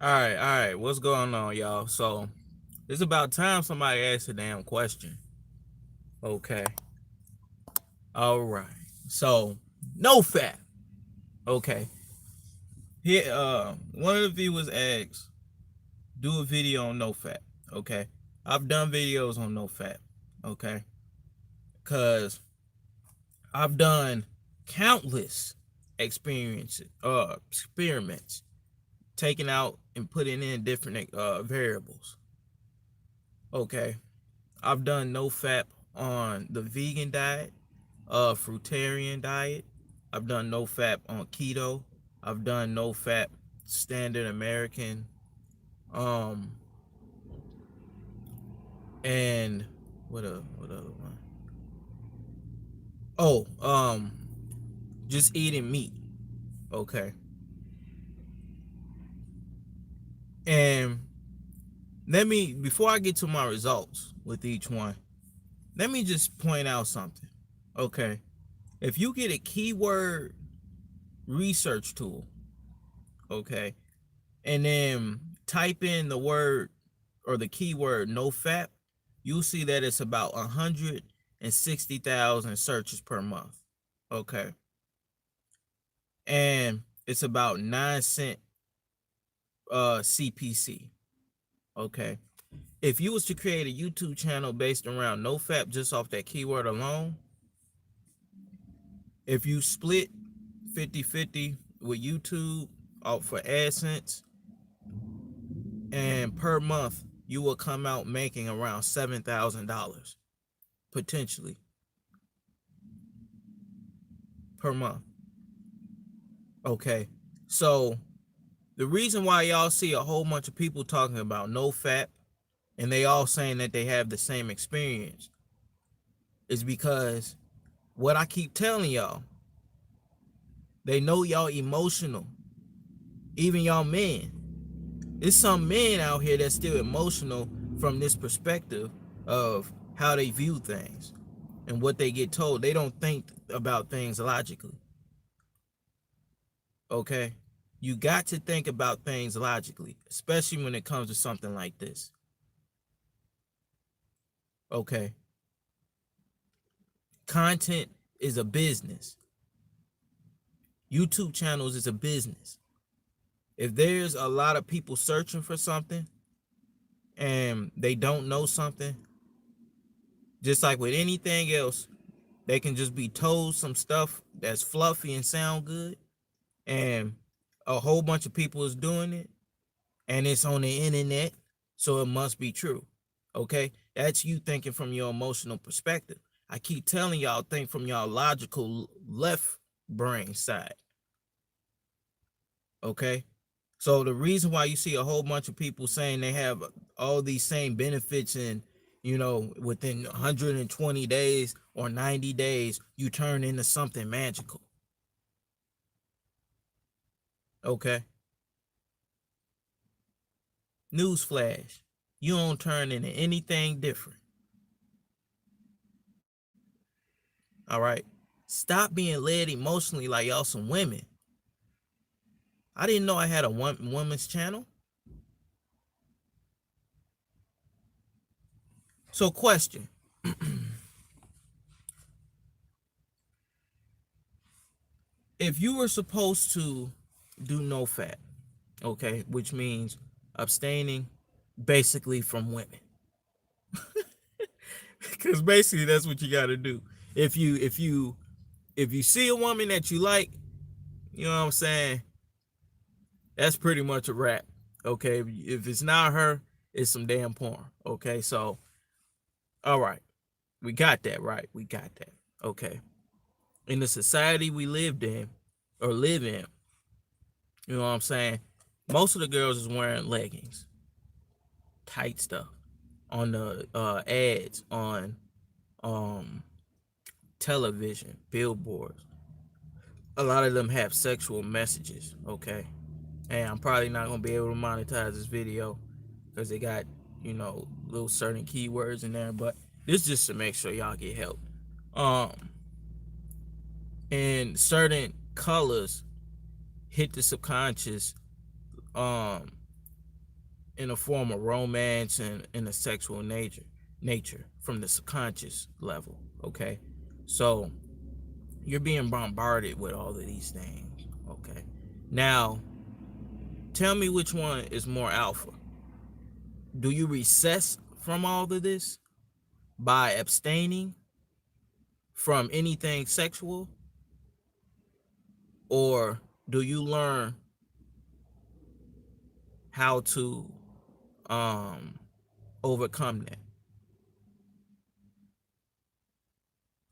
All right. What's going on, y'all? So it's about time somebody asks a damn question. Okay. All right. So NOFAP. Okay. Here, one of the viewers asked, do a video on NOFAP. Okay. I've done videos on NOFAP. Okay. Cause I've done countless experiments, taking out and putting in different variables. Okay. I've done NoFap on the vegan diet, fruitarian diet. I've done NoFap on keto. I've done NoFap standard American. Um, and what other one? Oh, just eating meat. Okay. And let me before I get to my results with each one, let me just point out something. Okay. If you get a keyword research tool, okay, and then type in the word or the keyword NoFap, you'll see that it's about 160,000 searches per month. Okay. And it's about 9 cent CPC. Okay. If you was to create a YouTube channel based around NoFap just off that keyword alone, if you split 50-50 with YouTube for AdSense, and per month you will come out making around $7,000 potentially per month. Okay, so the reason why y'all see a whole bunch of people talking about NoFap and they all saying that they have the same experience is because what I keep telling y'all, they know y'all emotional, even y'all men. There's some men out here that's still emotional from this perspective of how they view things and what they get told. They don't think about things logically. Okay? You got to think about things logically, especially when it comes to something like this. Okay? Content is a business. YouTube channels is a business. If there's a lot of people searching for something and they don't know something, just like with anything else, they can just be told some stuff that's fluffy and sound good, and a whole bunch of people is doing it, and it's on the internet, so it must be true. Okay? That's you thinking from your emotional perspective. I keep telling y'all, think from y'all logical left brain side. Okay? So the reason why you see a whole bunch of people saying they have all these same benefits and within 120 days or 90 days, you turn into something magical. Okay? Newsflash. You don't turn into anything different. All right? Stop being led emotionally like y'all some women. I didn't know I had a woman's channel. So question. If you were supposed to do no fat, okay, which means abstaining basically from women. Because basically that's what you gotta do. If you see a woman that you like, you know what I'm saying, that's pretty much a wrap. Okay. If it's not her, it's some damn porn. Okay, so all right. We got that, right? We got that. Okay. In the society we lived in or live in, you know what I'm saying? Most of the girls is wearing leggings, tight stuff on the ads on um television, billboards. A lot of them have sexual messages, okay? And I'm probably not gonna be able to monetize this video because they got, little certain keywords in there, but this just to make sure y'all get help. Um and certain colors hit the subconscious, um in a form of romance and in a sexual nature from the subconscious level. Okay, so you're being bombarded with all of these things. Okay, now tell me which one is more alpha. Do you recess from all of this by abstaining from anything sexual, or do you learn how to um overcome that?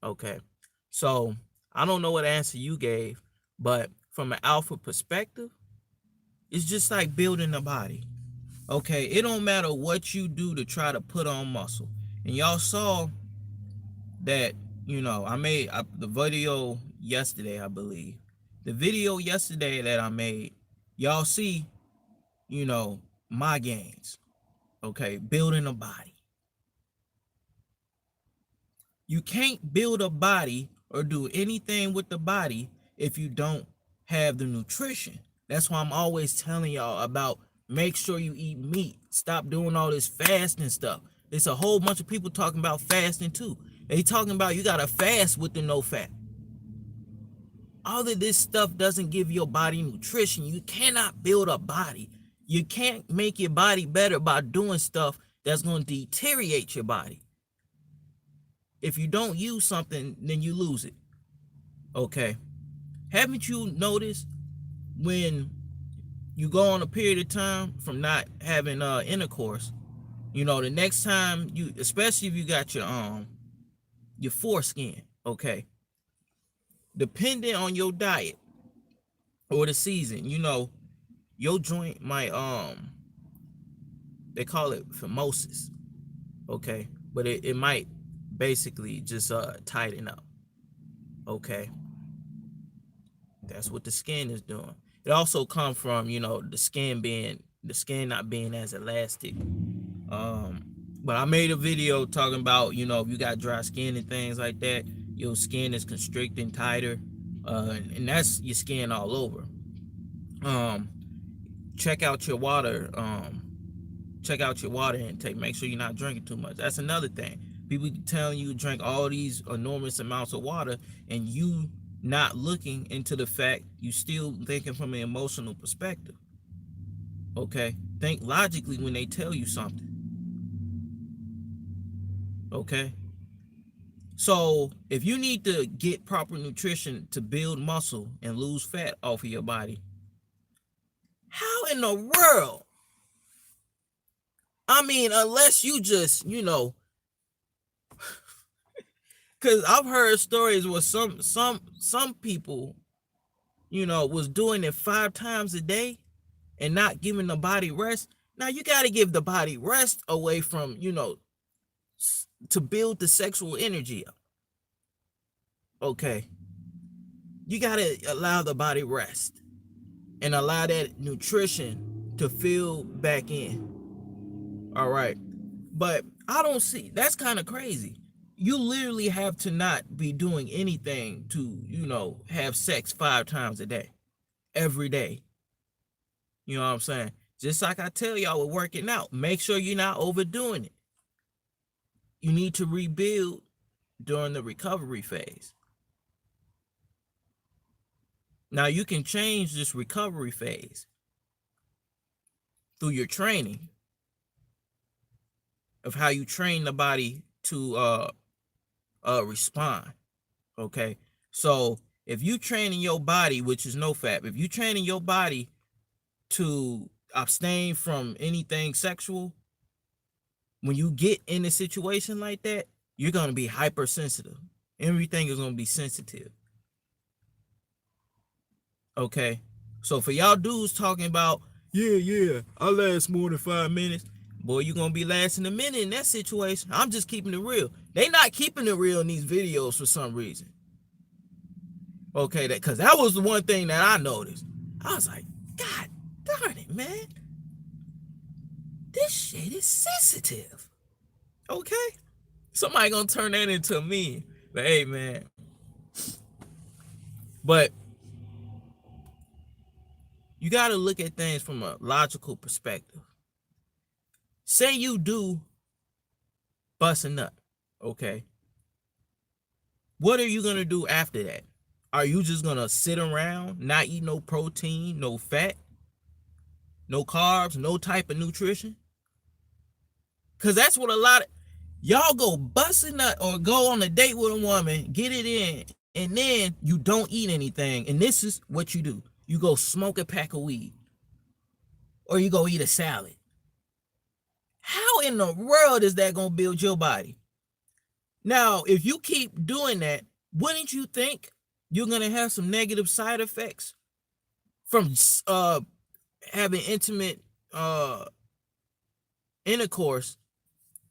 Okay, so I don't know what answer you gave, but from an alpha perspective, it's just like building a body. Okay, it don't matter what you do to try to put on muscle. And y'all saw that, I made the video yesterday, I believe. The video yesterday that I made, y'all see, you know, my gains. Okay, building a body. You can't build a body or do anything with the body if you don't have the nutrition. That's why I'm always telling y'all about make sure you eat meat. Stop doing all this fasting stuff. There's a whole bunch of people talking about fasting too. They talking about you gotta fast with the NOFAP. All of this stuff doesn't give your body nutrition. You cannot build a body. You can't make your body better by doing stuff that's going to deteriorate your body. If you don't use something, then you lose it. Okay. Haven't you noticed when you go on a period of time from not having intercourse, the next time you, especially if you got your foreskin, okay, depending on your diet or the season, your joint might they call it phimosis, okay, but it might basically just tighten up. Okay, that's what the skin is doing. It also comes from the skin not being as elastic. But I made a video talking about if you got dry skin and things like that, your skin is constricting tighter, and that's your skin all over. Check out your water. Check out your water intake. Make sure you're not drinking too much. That's another thing. People telling you to drink all these enormous amounts of water, and you not looking into the fact you still thinking from an emotional perspective. Okay, think logically when they tell you something. Okay, so if you need to get proper nutrition to build muscle and lose fat off of your body, how in the world? I mean, unless you just, because I've heard stories where some people, was doing it 5 times a day and not giving the body rest. Now you got to give the body rest away from, to build the sexual energy up. Okay. You got to allow the body rest and allow that nutrition to fill back in. All right. But I don't see, that's kind of crazy. You literally have to not be doing anything to, have sex 5 times a day, every day. You know what I'm saying? Just like I tell y'all with working out, make sure you're not overdoing it. You need to rebuild during the recovery phase. Now you can change this recovery phase through your training of how you train the body to respond. Okay, so if you training your body, which is NOFAP, if you training your body to abstain from anything sexual, when you get in a situation like that, you're gonna be hypersensitive. Everything is gonna be sensitive. Okay, so for y'all dudes talking about, yeah, I last more than 5 minutes. Boy, you gonna be lasting a minute in that situation. I'm just keeping it real. They not keeping it real in these videos for some reason. Okay, because that was the one thing that I noticed. I was like, God darn it, man. This shit is sensitive. Okay? Somebody gonna turn that into me. But hey, man. But you gotta look at things from a logical perspective. Say you do bust a nut, okay? What are you gonna do after that? Are you just gonna sit around, not eat no protein, no fat, no carbs, no type of nutrition? Cause that's what a lot of y'all go bust a nut or go on a date with a woman, get it in, and then you don't eat anything. And this is what you do. You go smoke a pack of weed. Or you go eat a salad. How in the world is that gonna build your body? Now, if you keep doing that, wouldn't you think you're gonna have some negative side effects from having intimate intercourse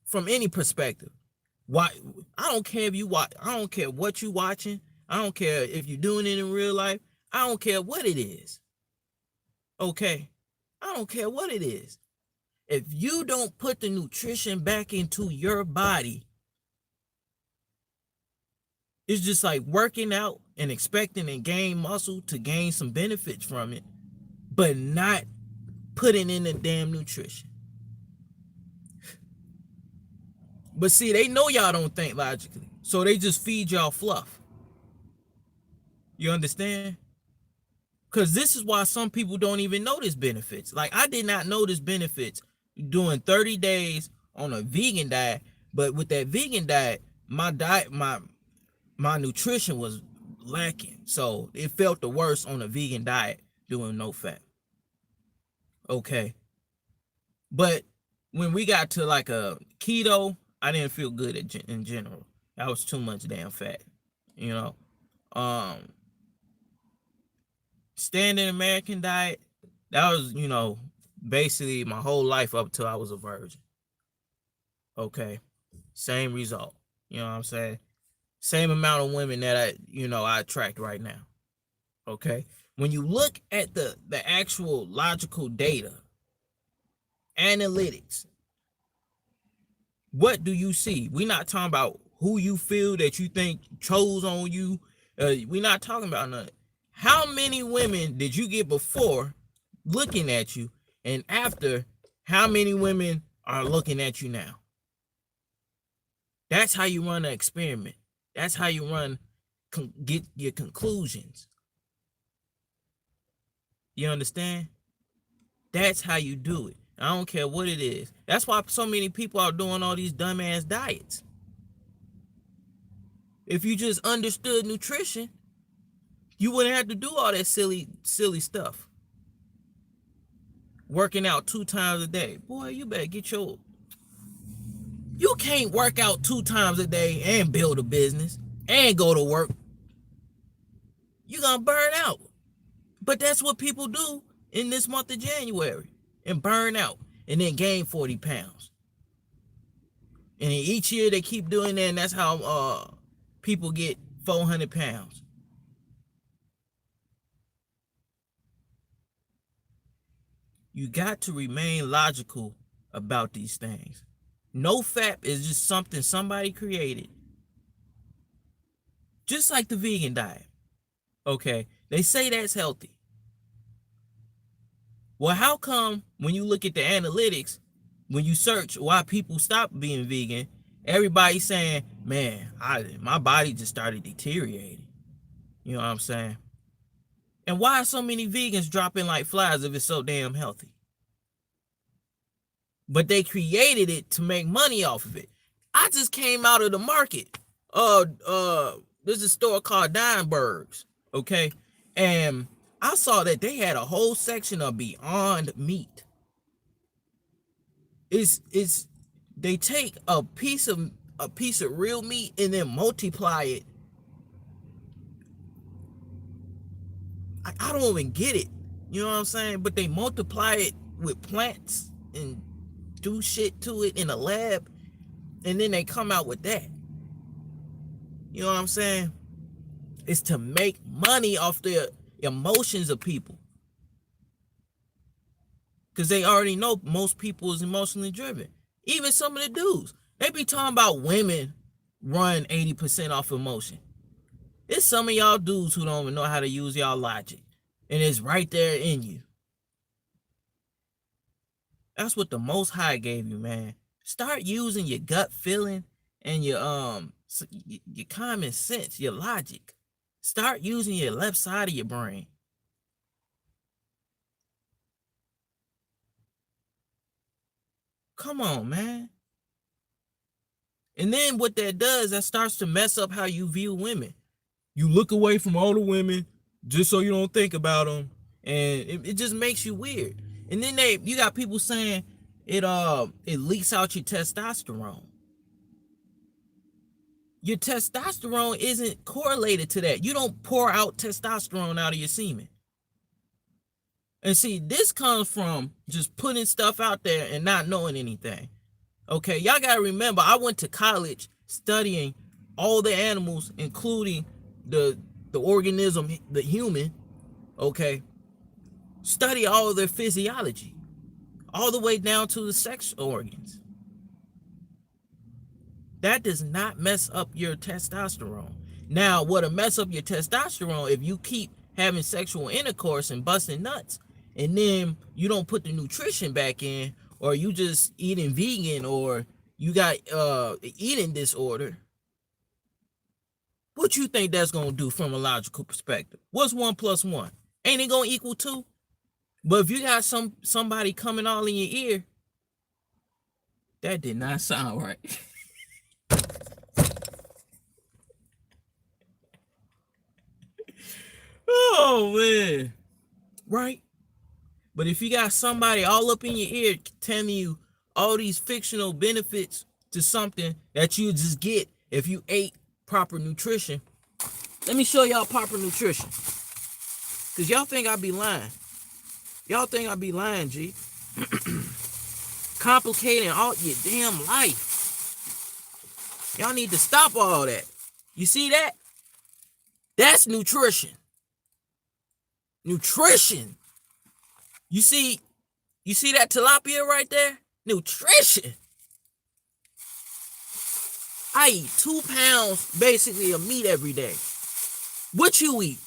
from any perspective? Why? I don't care if you watch. I don't care what you watching. I don't care if you're doing it in real life. I don't care what it is. Okay, I don't care what it is. If you don't put the nutrition back into your body, it's just like working out and expecting to gain muscle to gain some benefits from it, but not putting in the damn nutrition. But see, they know y'all don't think logically, so they just feed y'all fluff. You understand? Because this is why some people don't even notice benefits. Like, I did not notice benefits doing 30 days on a vegan diet, but with that vegan diet, my nutrition was lacking. So it felt the worst on a vegan diet doing NOFAP. Okay. But when we got to like a keto, I didn't feel good in general. That was too much damn fat, you know. Standard American diet, that was, basically my whole life up till I was a virgin. Okay. Same result. You know what I'm saying? Same amount of women that I attract right now. Okay. When you look at the actual logical data, analytics, what do you see? We're not talking about who you feel that you think chose on you. We're not talking about nothing. How many women did you get before looking at you, and after, how many women are looking at you now? That's how you run an experiment. That's how you get your conclusions. You understand? That's how you do it. I don't care what it is. That's why so many people are doing all these dumbass diets. If you just understood nutrition, you wouldn't have to do all that silly stuff. Working out 2 times a day. Boy, you better get your... You can't work out 2 times a day and build a business and go to work. You're going to burn out. But that's what people do in this month of January. And burn out. And then gain 40 pounds. And each year they keep doing that, and that's how people get 400 pounds. You got to remain logical about these things. NOFAP is just something somebody created. Just like the vegan diet. Okay, they say that's healthy. Well, how come when you look at the analytics, when you search why people stop being vegan, everybody's saying, man, my body just started deteriorating. You know what I'm saying? And why are so many vegans dropping like flies if it's so damn healthy? But they created it to make money off of it. I just came out of the market. There's a store called Dineberg's, okay? And I saw that they had a whole section of Beyond Meat. They take a piece of real meat and then multiply it. I don't even get it. You know what I'm saying? But they multiply it with plants and do shit to it in a lab, and then they come out with that. You know what I'm saying? It's to make money off the emotions of people. Because they already know most people is emotionally driven. Even some of the dudes. They be talking about women run 80% off emotion. It's some of y'all dudes who don't even know how to use y'all logic. And it's right there in you. That's what the Most High gave you, man. Start using your gut feeling and your common sense, your logic. Start using your left side of your brain. Come on, man. And then what that does, that starts to mess up how you view women. You look away from all the women just so you don't think about them, and it just makes you weird. And then you got people saying it leaks out your testosterone. Your testosterone isn't correlated to that. You don't pour out testosterone out of your semen. And see, this comes from just putting stuff out there and not knowing anything. Okay, y'all gotta remember, I went to college studying all the animals, including the organism, the human. Okay, study all of their physiology, all the way down to the sex organs. That does not mess up your testosterone. Now, what'll mess up your testosterone if you keep having sexual intercourse and busting nuts, and then you don't put the nutrition back in, or you just eating vegan, or you got eating disorder. What you think that's gonna do from a logical perspective? What's 1 + 1? Ain't it gonna equal 2? But if you got somebody coming all in your ear, that did not sound right. Oh man, right? But if you got somebody all up in your ear telling you all these fictional benefits to something that you just get if you ate proper nutrition, let me show y'all proper nutrition. Cause y'all think I be lying. Y'all think I be lying, G. Complicating all your damn life. Y'all need to stop all that. You see that? That's nutrition. Nutrition. You see that tilapia right there? Nutrition. I eat 2 pounds basically of meat every day. What you eat?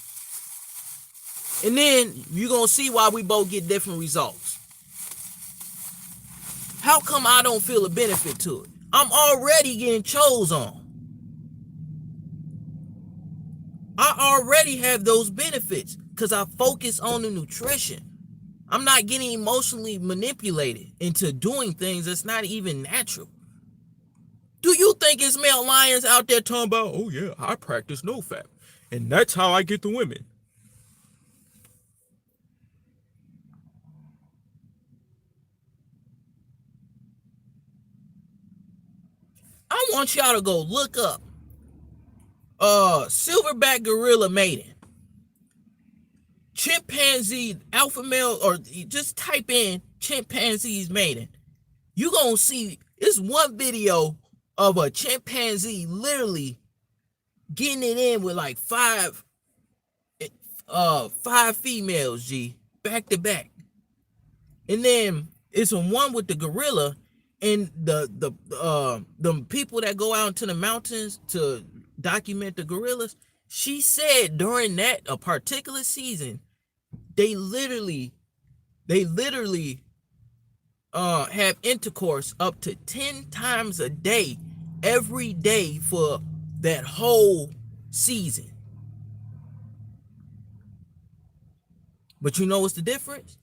And then you're going to see why we both get different results. How come I don't feel a benefit to it? I'm already getting chose on. I already have those benefits because I focus on the nutrition. I'm not getting emotionally manipulated into doing things that's not even natural. Do you think it's male lions out there talking about, oh yeah, I practice NOFAP, and that's how I get the women? I want y'all to go look up silverback gorilla mating, chimpanzee alpha male, or just type in chimpanzees mating. You gonna see this one video of a chimpanzee literally getting it in with like five females, G, back to back. And then it's one with the gorilla, and the people that go out into the mountains to document the gorillas, she said during that a particular season, they literally have intercourse up to 10 times a day, every day for that whole season. But you know what's the difference?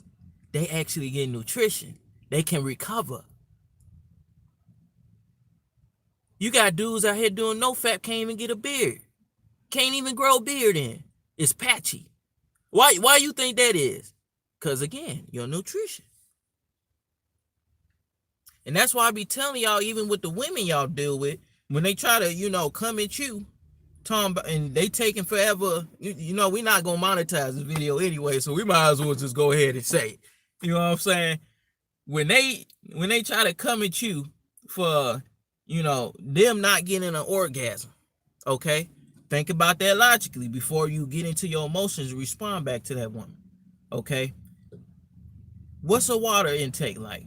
They actually get nutrition. They can recover. You got dudes out here doing NOFAP, can't even get a beard. Can't even grow a beard in. It's patchy. Why you think that is? Because again, your nutrition. And that's why I be telling y'all, even with the women y'all deal with, when they try to, come at you, and they taking forever, we're not going to monetize this video anyway, so we might as well just go ahead and say it. You know what I'm saying? When they try to come at you for, them not getting an orgasm, okay? Think about that logically before you get into your emotions and respond back to that woman, okay? What's her water intake like,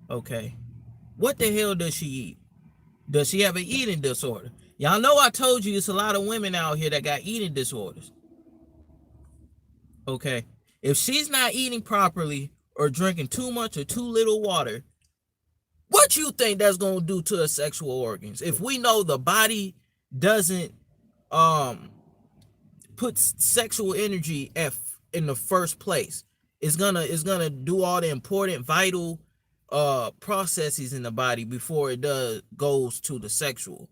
okay? What the hell does she eat? Does she have an eating disorder? Y'all know I told you it's a lot of women out here that got eating disorders. Okay. If she's not eating properly, or drinking too much or too little water, what you think that's going to do to a sexual organs? If we know the body doesn't um put sexual energy in the first place, it's gonna do all the important vital processes in the body before it goes to the sexual.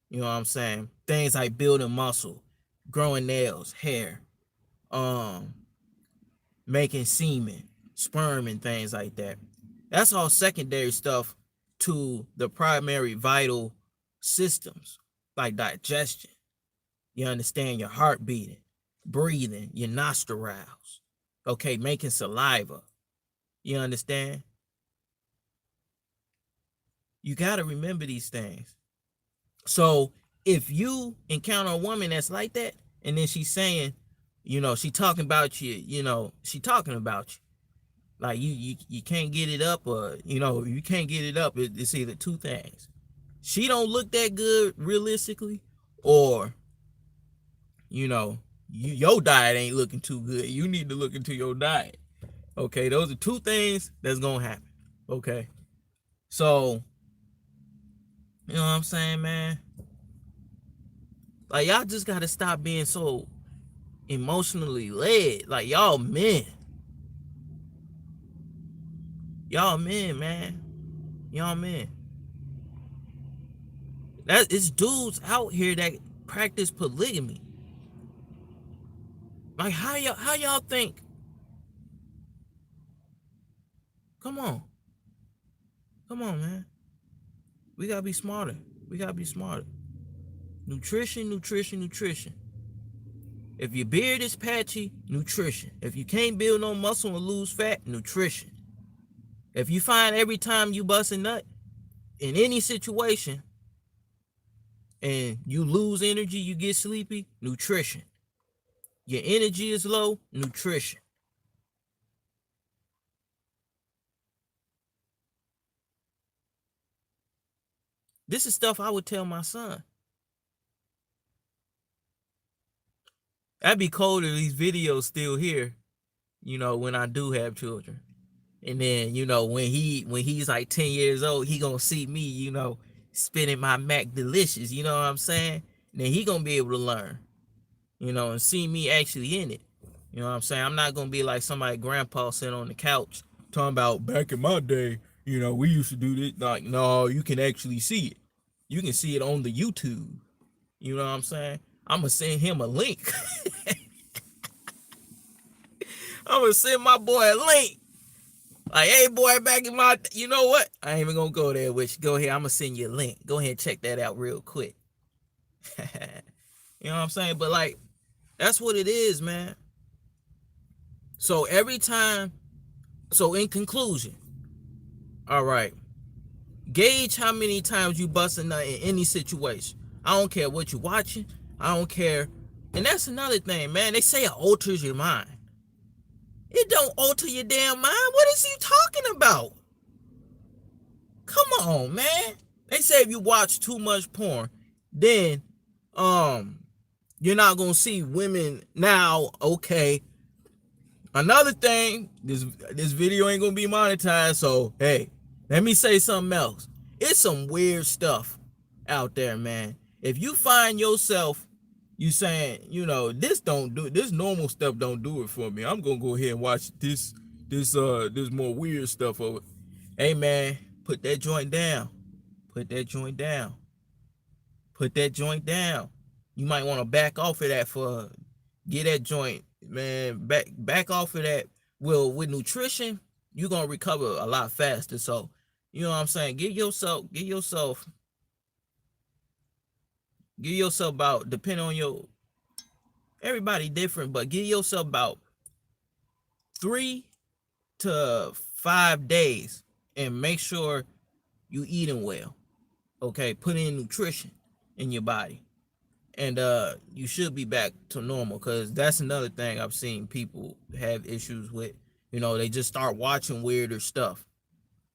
You know what I'm saying? Things like building muscle, growing nails, hair, um making semen, sperm, and things like that. That's all secondary stuff to the primary vital systems like digestion. You understand? Your heart beating, breathing, your nostrils. Okay, making saliva. You understand? You got to remember these things. So if you encounter a woman that's like that, and then she's saying, she talking about you, she talking about you. Like you can't get it up, or you can't get it up. It's either two things. She don't look that good realistically, or your diet ain't looking too good. You need to look into your diet. Okay, those are two things that's gonna happen. Okay, so you know what I'm saying, man? Like, y'all just gotta stop being so emotionally led. Like, y'all men, man, y'all men. That it's dudes out here that practice polygamy. Like, how y'all think? Come on, man. We gotta be smarter. Nutrition. If your beard is patchy, nutrition. If you can't build no muscle and lose fat, nutrition. If you find every time you bust a nut in any situation and you lose energy, you get sleepy, nutrition. Your energy is low, nutrition. This is stuff I would tell my son. I'd be cold if these videos still here, when I do have children. And then, when he's like 10 years old, he gonna see me, spinning my Mac Delicious, you know what I'm saying? And then he gonna be able to learn, and see me actually in it. You know what I'm saying? I'm not gonna be like somebody grandpa sitting on the couch talking about back in my day, we used to do this. Like, no, you can actually see it. You can see it on the YouTube. You know what I'm saying? I'm gonna send him a link. I'm gonna send my boy a link. Like, hey, boy, back in my, you know what? I ain't even gonna go there with you. Go ahead, I'm gonna send you a link. Go ahead and check that out real quick. You know what I'm saying? But like, that's what it is, man. So every time, so in conclusion, all right, gauge how many times you bust a nut in any situation. I don't care what you're watching. I don't care. And that's another thing, man. They say it alters your mind. It don't alter your damn mind. What is he talking about? Come on, man. They say if you watch too much porn, then you're not gonna see women now. Okay. Another thing, this video ain't gonna be monetized, so hey, let me say something else. It's some weird stuff out there, man. If you find yourself you saying, this normal stuff don't do it for me, I'm gonna go ahead and watch this more weird stuff over. Hey, man, put that joint down. You might want to back off of that for get that joint, man. Back off of that. Well, with nutrition, you're gonna recover a lot faster. So, you know what I'm saying? Give yourself about, depending on your, everybody different, but give yourself about 3 to 5 days and make sure you eating well. Okay, put in nutrition in your body, and you should be back to normal. Because that's another thing I've seen people have issues with. They just start watching weirder stuff,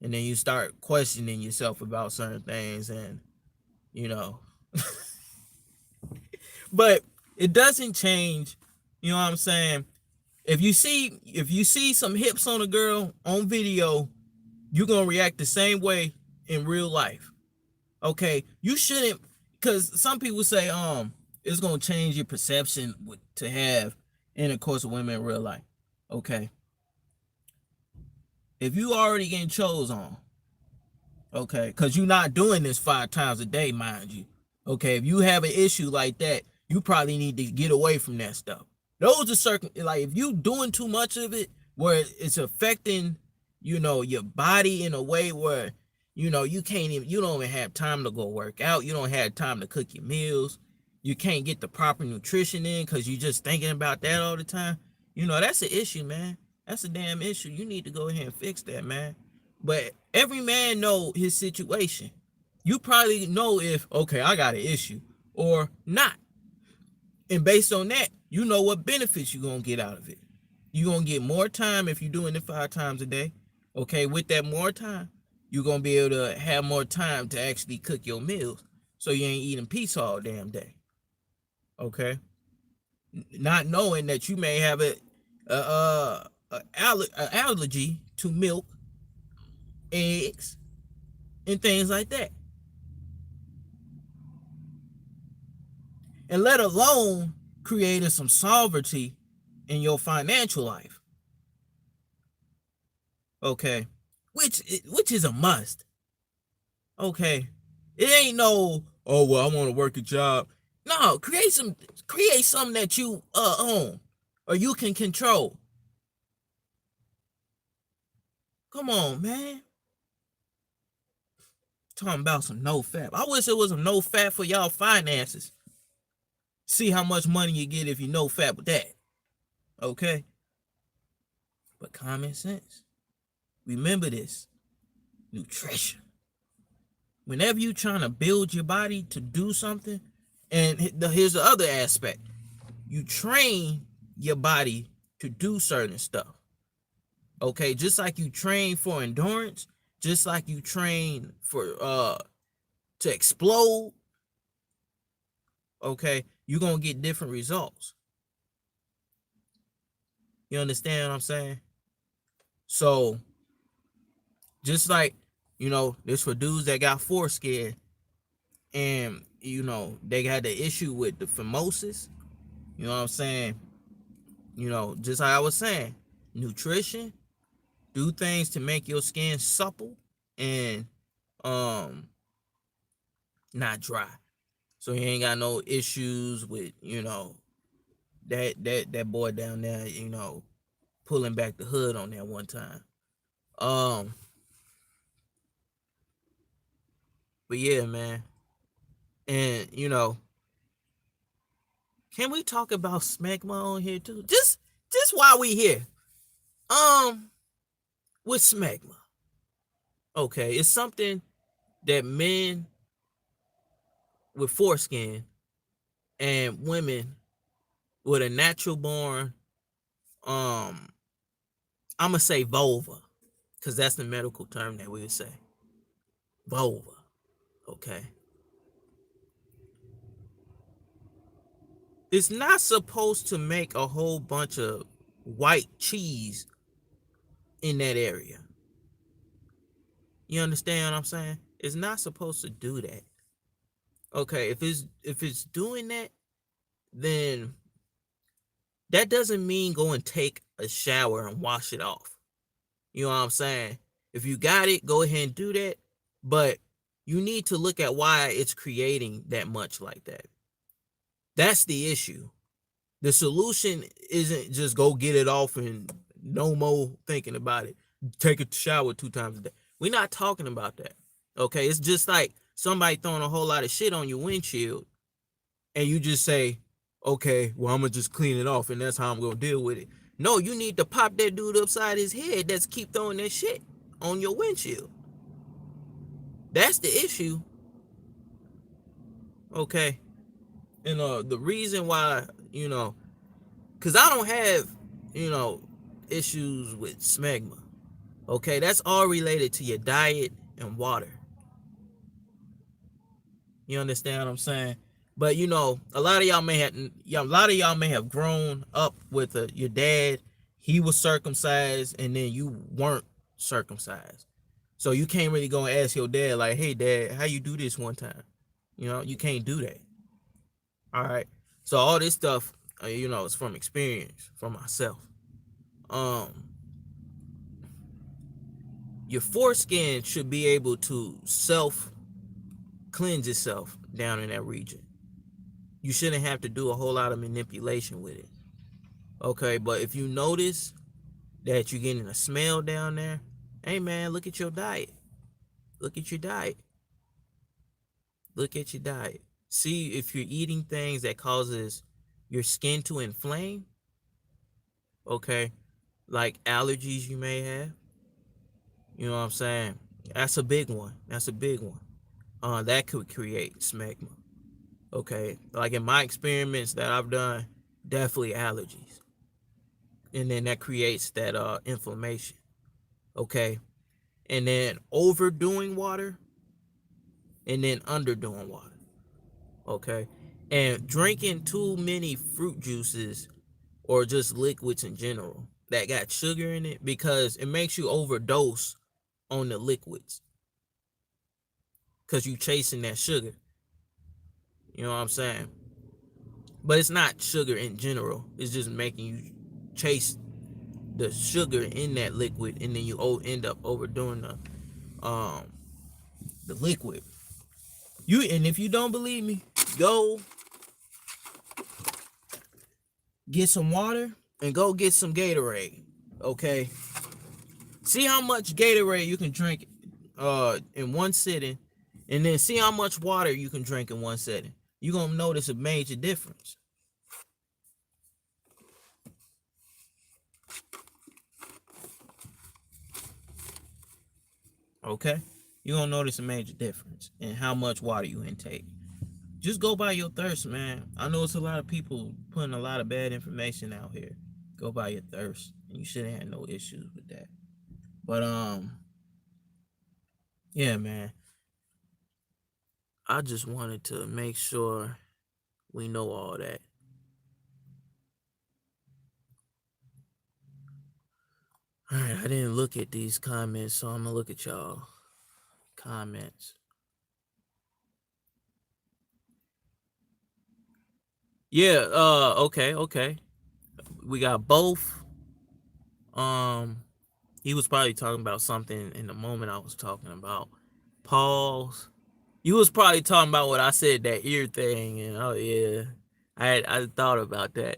and then you start questioning yourself about certain things, and but it doesn't change, you know what I'm saying, If you see some hips on a girl on video, you're gonna react the same way in real life. Okay, you shouldn't, because some people say it's gonna change your perception to have intercourse with women in real life. Okay, if you already getting chose on, okay, because you're not doing this 5 times a day, mind you. Okay, if you have an issue like that, you probably need to get away from that stuff. Those are certain, like if you doing too much of it where it's affecting, your body in a way where, you don't even have time to go work out. You don't have time to cook your meals. You can't get the proper nutrition in because you're just thinking about that all the time. That's an issue, man. That's a damn issue. You need to go ahead and fix that, man. But every man know his situation. You probably know if, okay, I got an issue or not. And based on that, you know what benefits you're going to get out of it. You're going to get more time if you're doing it 5 times a day. Okay, with that more time, you're going to be able to have more time to actually cook your meals so you ain't eating pizza all damn day. Okay? Not knowing that you may have a allergy to milk, eggs, and things like that. And let alone creating some sovereignty in your financial life. Okay, which is a must. Okay, it ain't no, oh well, I want to work a job. No, create something that you own or you can control. Come on, man. Talking about some NOFAP. I wish it was a NOFAP for y'all finances. See how much money you get if you NOFAP with that. Okay? But common sense. Remember this. Nutrition. Whenever you're trying to build your body to do something, and here's the other aspect. You train your body to do certain stuff. Okay, just like you train for endurance, just like you train for to explode, okay, you're gonna get different results. You understand what I'm saying? So just like, this for dudes that got foreskin and they got the issue with the phimosis, you know what I'm saying? Just like I was saying, nutrition, do things to make your skin supple and not dry. So you ain't got no issues with, that boy down there, pulling back the hood on that one time. But yeah, man. And can we talk about smegma on here too? Just while we here. With smegma. Okay, it's something that men with foreskin and women with a natural born, I'm gonna say vulva, because that's the medical term that we would say. Vulva. Okay. It's not supposed to make a whole bunch of white cheese in that area. You understand what I'm saying? It's not supposed to do that. Okay, if it's doing that, then that doesn't mean go and take a shower and wash it off. You know what I'm saying? If you got it, go ahead and do that. But you need to look at why it's creating that much like that. That's the issue. The solution isn't just go get it off and no more thinking about it. Take a shower 2 times a day. We're not talking about that. Okay, it's just like somebody throwing a whole lot of shit on your windshield and you just say, okay, well, I'm going to just clean it off and that's how I'm going to deal with it. No, you need to pop that dude upside his head that's keep throwing that shit on your windshield. That's the issue. Okay. And the reason why, because I don't have, issues with smegma. Okay, that's all related to your diet and water. You understand what I'm saying? But a lot of y'all may have grown up with your dad he was circumcised and then you weren't circumcised. So you can't really go and ask your dad, like, hey, dad, how you do this one time? You can't do that. All right. So all this stuff, is from experience, from myself. Um, your foreskin should be able to self cleanse itself down in that region. You shouldn't have to do a whole lot of manipulation with it. Okay, but if you notice that you're getting a smell down there, hey man, look at your diet. Look at your diet. Look at your diet. See if you're eating things that causes your skin to inflame. Okay, like allergies you may have. You know what I'm saying? That's a big one. That's a big one. That could create smegma. Okay, like in my experiments that I've done, definitely allergies, and then that creates that inflammation. Okay, and then overdoing water, and then underdoing water. Okay, and drinking too many fruit juices or just liquids in general that got sugar in it, because it makes you overdose on the liquids because you chasing that sugar. You know what I'm saying? But it's not sugar in general. It's just making you chase the sugar in that liquid, and then you end up overdoing the liquid. And if you don't believe me, go get some water and go get some Gatorade. Okay, see how much Gatorade you can drink in one sitting, and then see how much water you can drink in one sitting. You're gonna notice a major difference. Okay, you're gonna notice a major difference in how much water you intake. Just go by your thirst, man. I know it's a lot of people putting a lot of bad information out here. Go by your thirst, and you shouldn't have no issues with that. But yeah, man. I just wanted to make sure we know all that. All right, I didn't look at these comments, so I'm gonna look at y'all comments. Yeah, okay. We got both. He was probably talking about something in the moment I was talking about. Pause. You was probably talking about what I said, that ear thing, and oh yeah. I thought about that.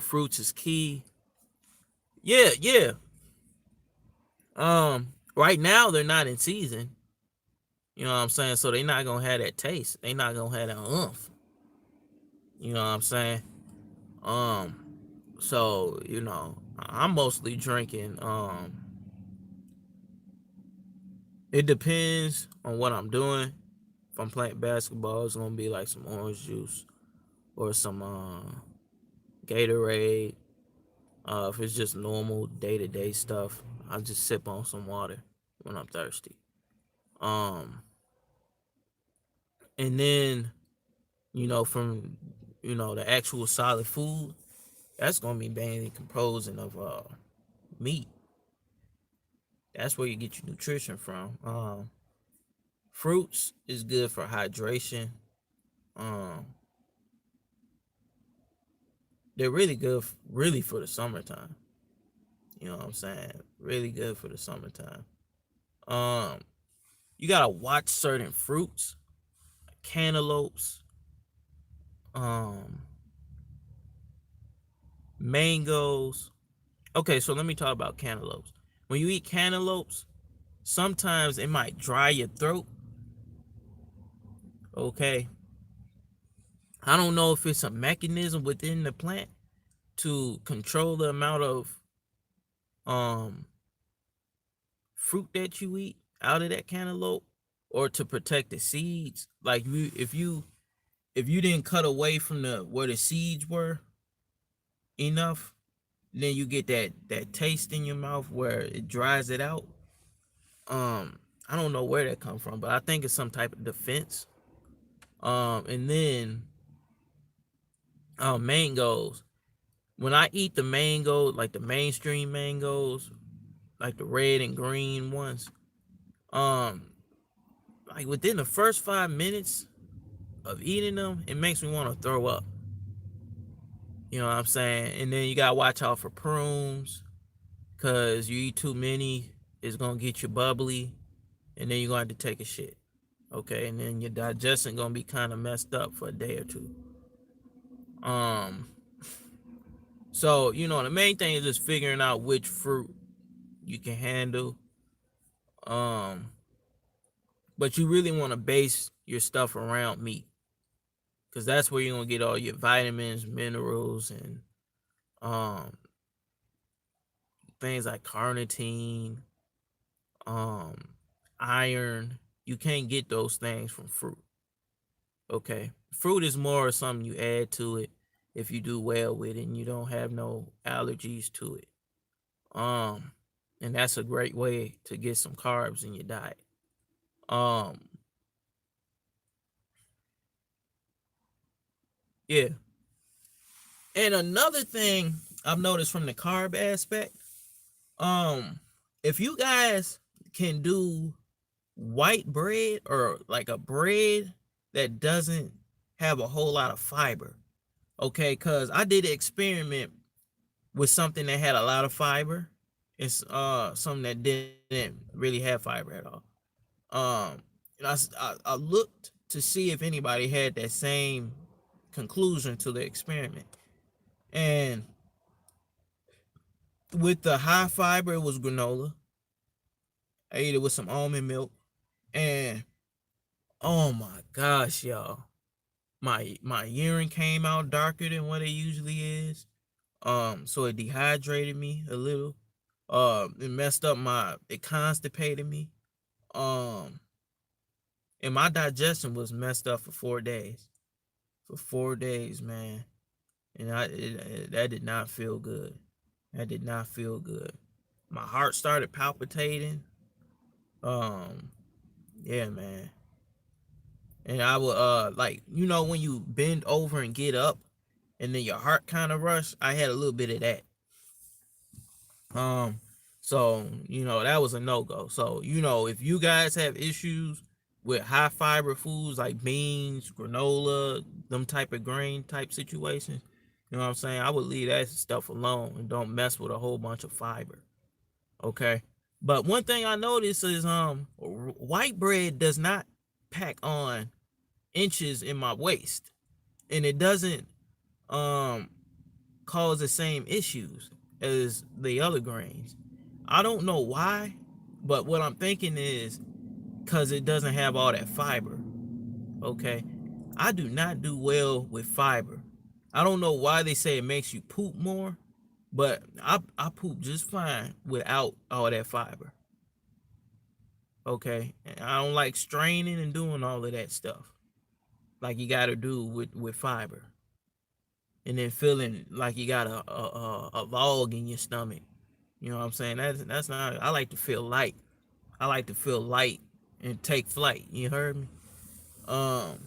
Fruits is key. Yeah. Right now they're not in season. You know what I'm saying? So they not gonna have that taste. They not gonna have that oomph. You know what I'm saying? Um, so I'm mostly drinking. It depends on what I'm doing. If I'm playing basketball, it's gonna be like some orange juice or some Gatorade. If it's just normal day-to-day stuff, I just sip on some water when I'm thirsty. And then from the actual solid food, that's gonna be mainly composing of meat. That's where you get your nutrition from. Fruits is good for hydration. Um, they're really good, really for the summertime. You know what I'm saying? Really good for the summertime. Um, you gotta watch certain fruits, cantaloupes, um, mangoes. Okay, so let me talk about cantaloupes. When you eat cantaloupes, sometimes it might dry your throat. Okay, I don't know if it's a mechanism within the plant to control the amount of um fruit that you eat out of that cantaloupe, or to protect the seeds. Like if you didn't cut away from the where the seeds were enough, then you get that taste in your mouth where it dries it out. I don't know where that come from, but I think it's some type of defense. And then mangoes. when I eat the mango, like the mainstream mangoes, like the red and green ones, um, like within the first 5 minutes of eating them, it makes me want to throw up. You know what I'm saying? And then you gotta watch out for prunes, cause you eat too many, it's gonna get you bubbly, and then you're gonna have to take a shit. Okay, and then your digestion gonna be kind of messed up for a day or two. Um, so the main thing is just figuring out which fruit you can handle. Um, but you really want to base your stuff around meat, because that's where you're gonna get all your vitamins, minerals, and um things like carnitine, um, iron. You can't get those things from fruit. Okay, fruit is more something you add to it if you do well with it and you don't have no allergies to it. Um, and that's a great way to get some carbs in your diet. Um, yeah. And another thing I've noticed from the carb aspect, um, if you guys can do white bread, or like a bread that doesn't have a whole lot of fiber, okay, because I did an experiment with something that had a lot of fiber. It's something that didn't really have fiber at all. Um, and I looked to see if anybody had that same conclusion to the experiment. And with the high fiber, it was granola. I ate it with some almond milk, and oh my gosh, y'all, my urine came out darker than what it usually is. So it dehydrated me a little. It messed up it constipated me. Um, and my digestion was messed up for 4 days. For 4 days, man, and that did not feel good. That did not feel good. My heart started palpitating. Um, yeah, man. And I would like, when you bend over and get up, and then your heart kind of rush. I had a little bit of that. Um, so that was a no-go. So if you guys have issues with high fiber foods like beans, granola, them type of grain type situations, you know what I'm saying, I would leave that stuff alone and don't mess with a whole bunch of fiber. Okay. But one thing I noticed is white bread does not pack on inches in my waist, and it doesn't um cause the same issues as the other grains. I don't know why, but what I'm thinking is because it doesn't have all that fiber. Okay. I do not do well with fiber. I don't know why they say it makes you poop more, but I poop just fine without all that fiber. Okay. And I don't like straining and doing all of that stuff like you got to do with fiber. And then feeling like you got a log in your stomach. You know what I'm saying? That's not. I like to feel light. I like to feel light and take flight. You heard me? Um,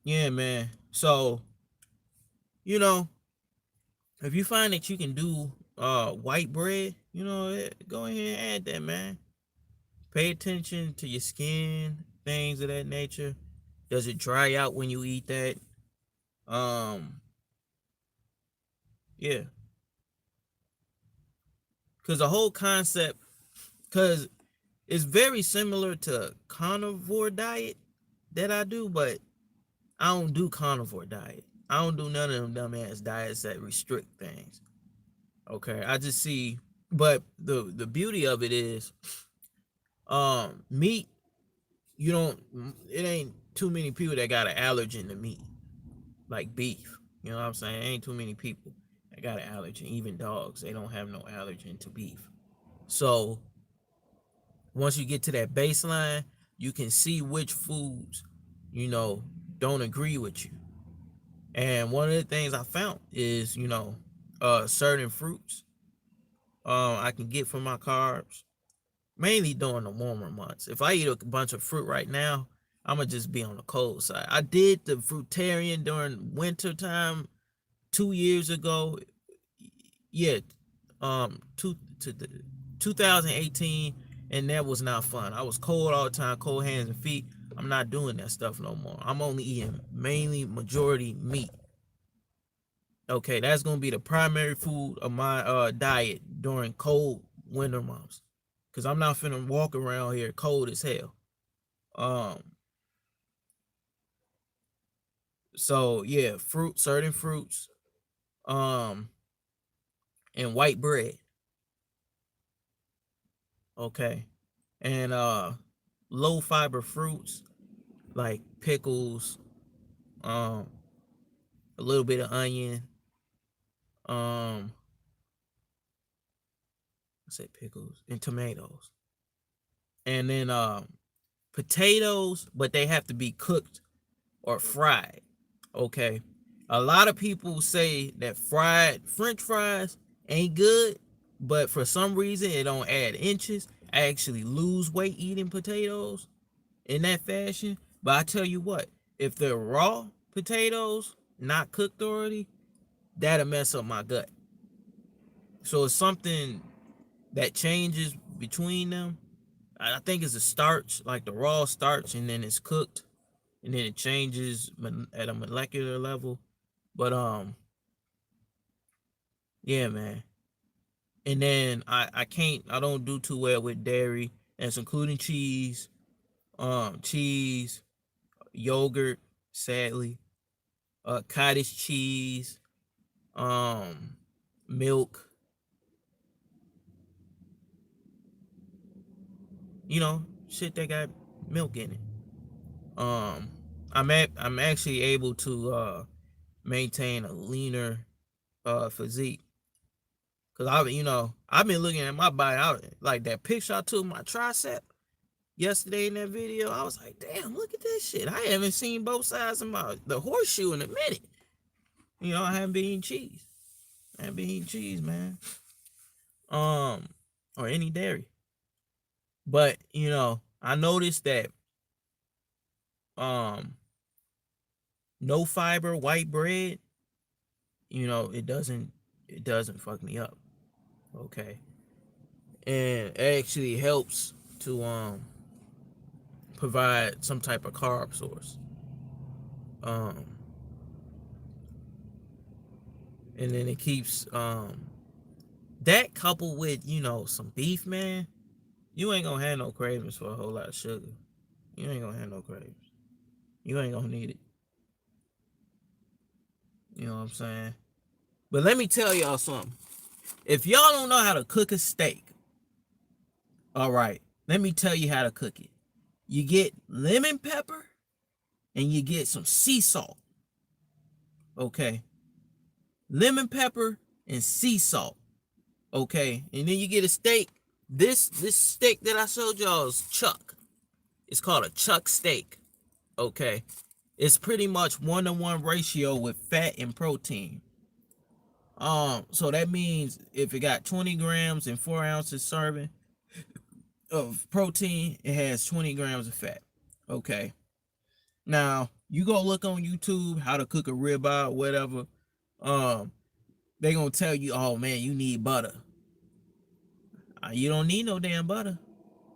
yeah, man. So you know, if you find that you can do white bread, go ahead and add that, man. Pay attention to your skin, things of that nature. Does it dry out when you eat that? Um, yeah, because the whole concept, because it's very similar to carnivore diet that I do, but I don't do carnivore diet. I don't do none of them dumbass diets that restrict things. Okay, I just see, but the beauty of it is, meat. You don't. It ain't too many people that got an allergen to meat, like beef. You know what I'm saying? Ain't too many people that got an allergen. Even dogs, they don't have no allergen to beef. So once you get to that baseline, you can see which foods, you know, don't agree with you. And one of the things I found is, certain fruits I can get from my carbs, mainly during the warmer months. If I eat a bunch of fruit right now, I'm gonna just be on the cold side. I did the fruitarian during winter time 2 years ago, yeah, to the 2018, and that was not fun. I was cold all the time, cold hands and feet. I'm not doing that stuff no more. I'm only eating mainly majority meat. Okay, that's gonna be the primary food of my diet during cold winter months, cause I'm not finna walk around here cold as hell. Um, so yeah, certain fruits, um, and white bread. Okay, and low fiber fruits like pickles, um, a little bit of onion, um, I said pickles and tomatoes, and then potatoes, but they have to be cooked or fried. Okay, a lot of people say that fried French fries ain't good, but for some reason it don't add inches. I actually lose weight eating potatoes in that fashion. But I tell you what, if they're raw potatoes, not cooked already, that'll mess up my gut. So it's something that changes between them. I think it's a starch, like the raw starch, and then it's cooked, and then it changes at a molecular level. But yeah, man. And then I don't do too well with dairy, and it's including cheese, yogurt, sadly, cottage cheese, um, milk, shit that got milk in it. Um, I'm actually able to maintain a leaner physique, cause I've been looking at my body. Like that picture I took my tricep yesterday in that video. I was like, damn, look at this shit. I haven't seen both sides of the horseshoe in a minute. I haven't been eating cheese. I haven't been eating cheese, man. Or any dairy. But I noticed that um no fiber white bread, it doesn't fuck me up. Okay. And it actually helps to provide some type of carb source. Um and then it keeps that coupled with, some beef, man, you ain't gonna have no cravings for a whole lot of sugar. You ain't gonna have no cravings. You ain't gonna need it. You know what I'm saying? But let me tell y'all something. If y'all don't know how to cook a steak, all right, let me tell you how to cook it. You get lemon pepper and you get some sea salt. Okay. Lemon pepper and sea salt. Okay. And then you get a steak. This steak that I showed y'all is chuck. It's called a chuck steak. Okay. It's pretty much 1-to-1 ratio with fat and protein. So that means if it got 20 grams and 4 ounces serving of protein, it has 20 grams of fat. Okay. Now you go look on YouTube how to cook a ribeye or whatever. They gonna tell you, oh man, you need butter. You don't need no damn butter.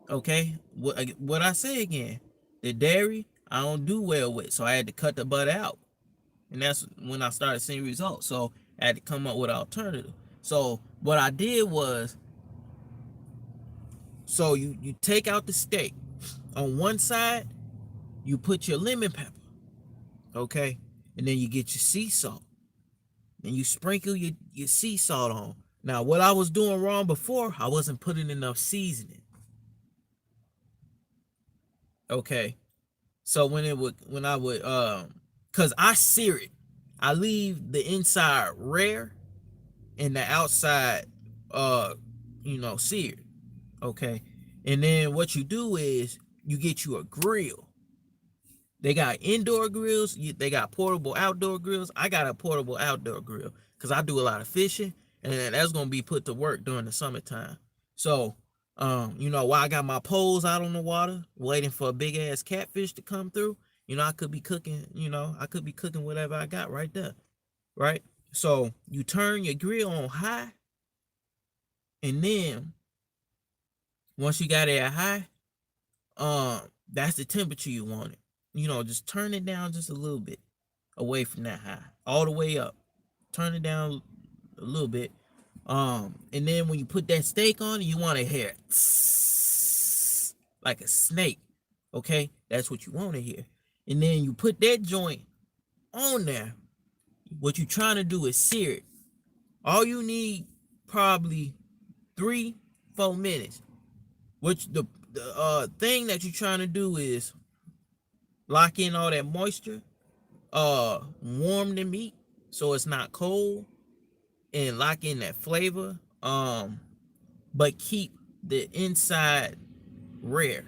Okay. What I say again? The dairy I don't do well with, so I had to cut the butter out, and that's when I started seeing results. So I had to come up with an alternative. So what I did was, so you take out the steak. On one side, you put your lemon pepper, okay, and then you get your sea salt, and you sprinkle your sea salt on. Now, what I was doing wrong before, I wasn't putting enough seasoning. Okay, so when I would cause I sear it, I leave the inside rare and the outside seared. Okay, and then what you do is you get you a grill. They got indoor grills. They got portable outdoor grills. I got a portable outdoor grill because I do a lot of fishing, and that's gonna be put to work during the summertime. So, while I got my poles out on the water, waiting for a big ass catfish to come through, I could be cooking. I could be cooking whatever I got right there, right? So you turn your grill on high, and then once you got it at high, that's the temperature you want it. Just turn it down just a little bit away from that high, all the way up. Turn it down a little bit. And then when you put that steak on, you want to hear like a snake. Okay, that's what you want to hear. And then you put that joint on there. What you're trying to do is sear it. All you need probably 3-4 minutes. Which the thing that you're trying to do is lock in all that moisture, warm the meat so it's not cold, and lock in that flavor. But keep the inside rare,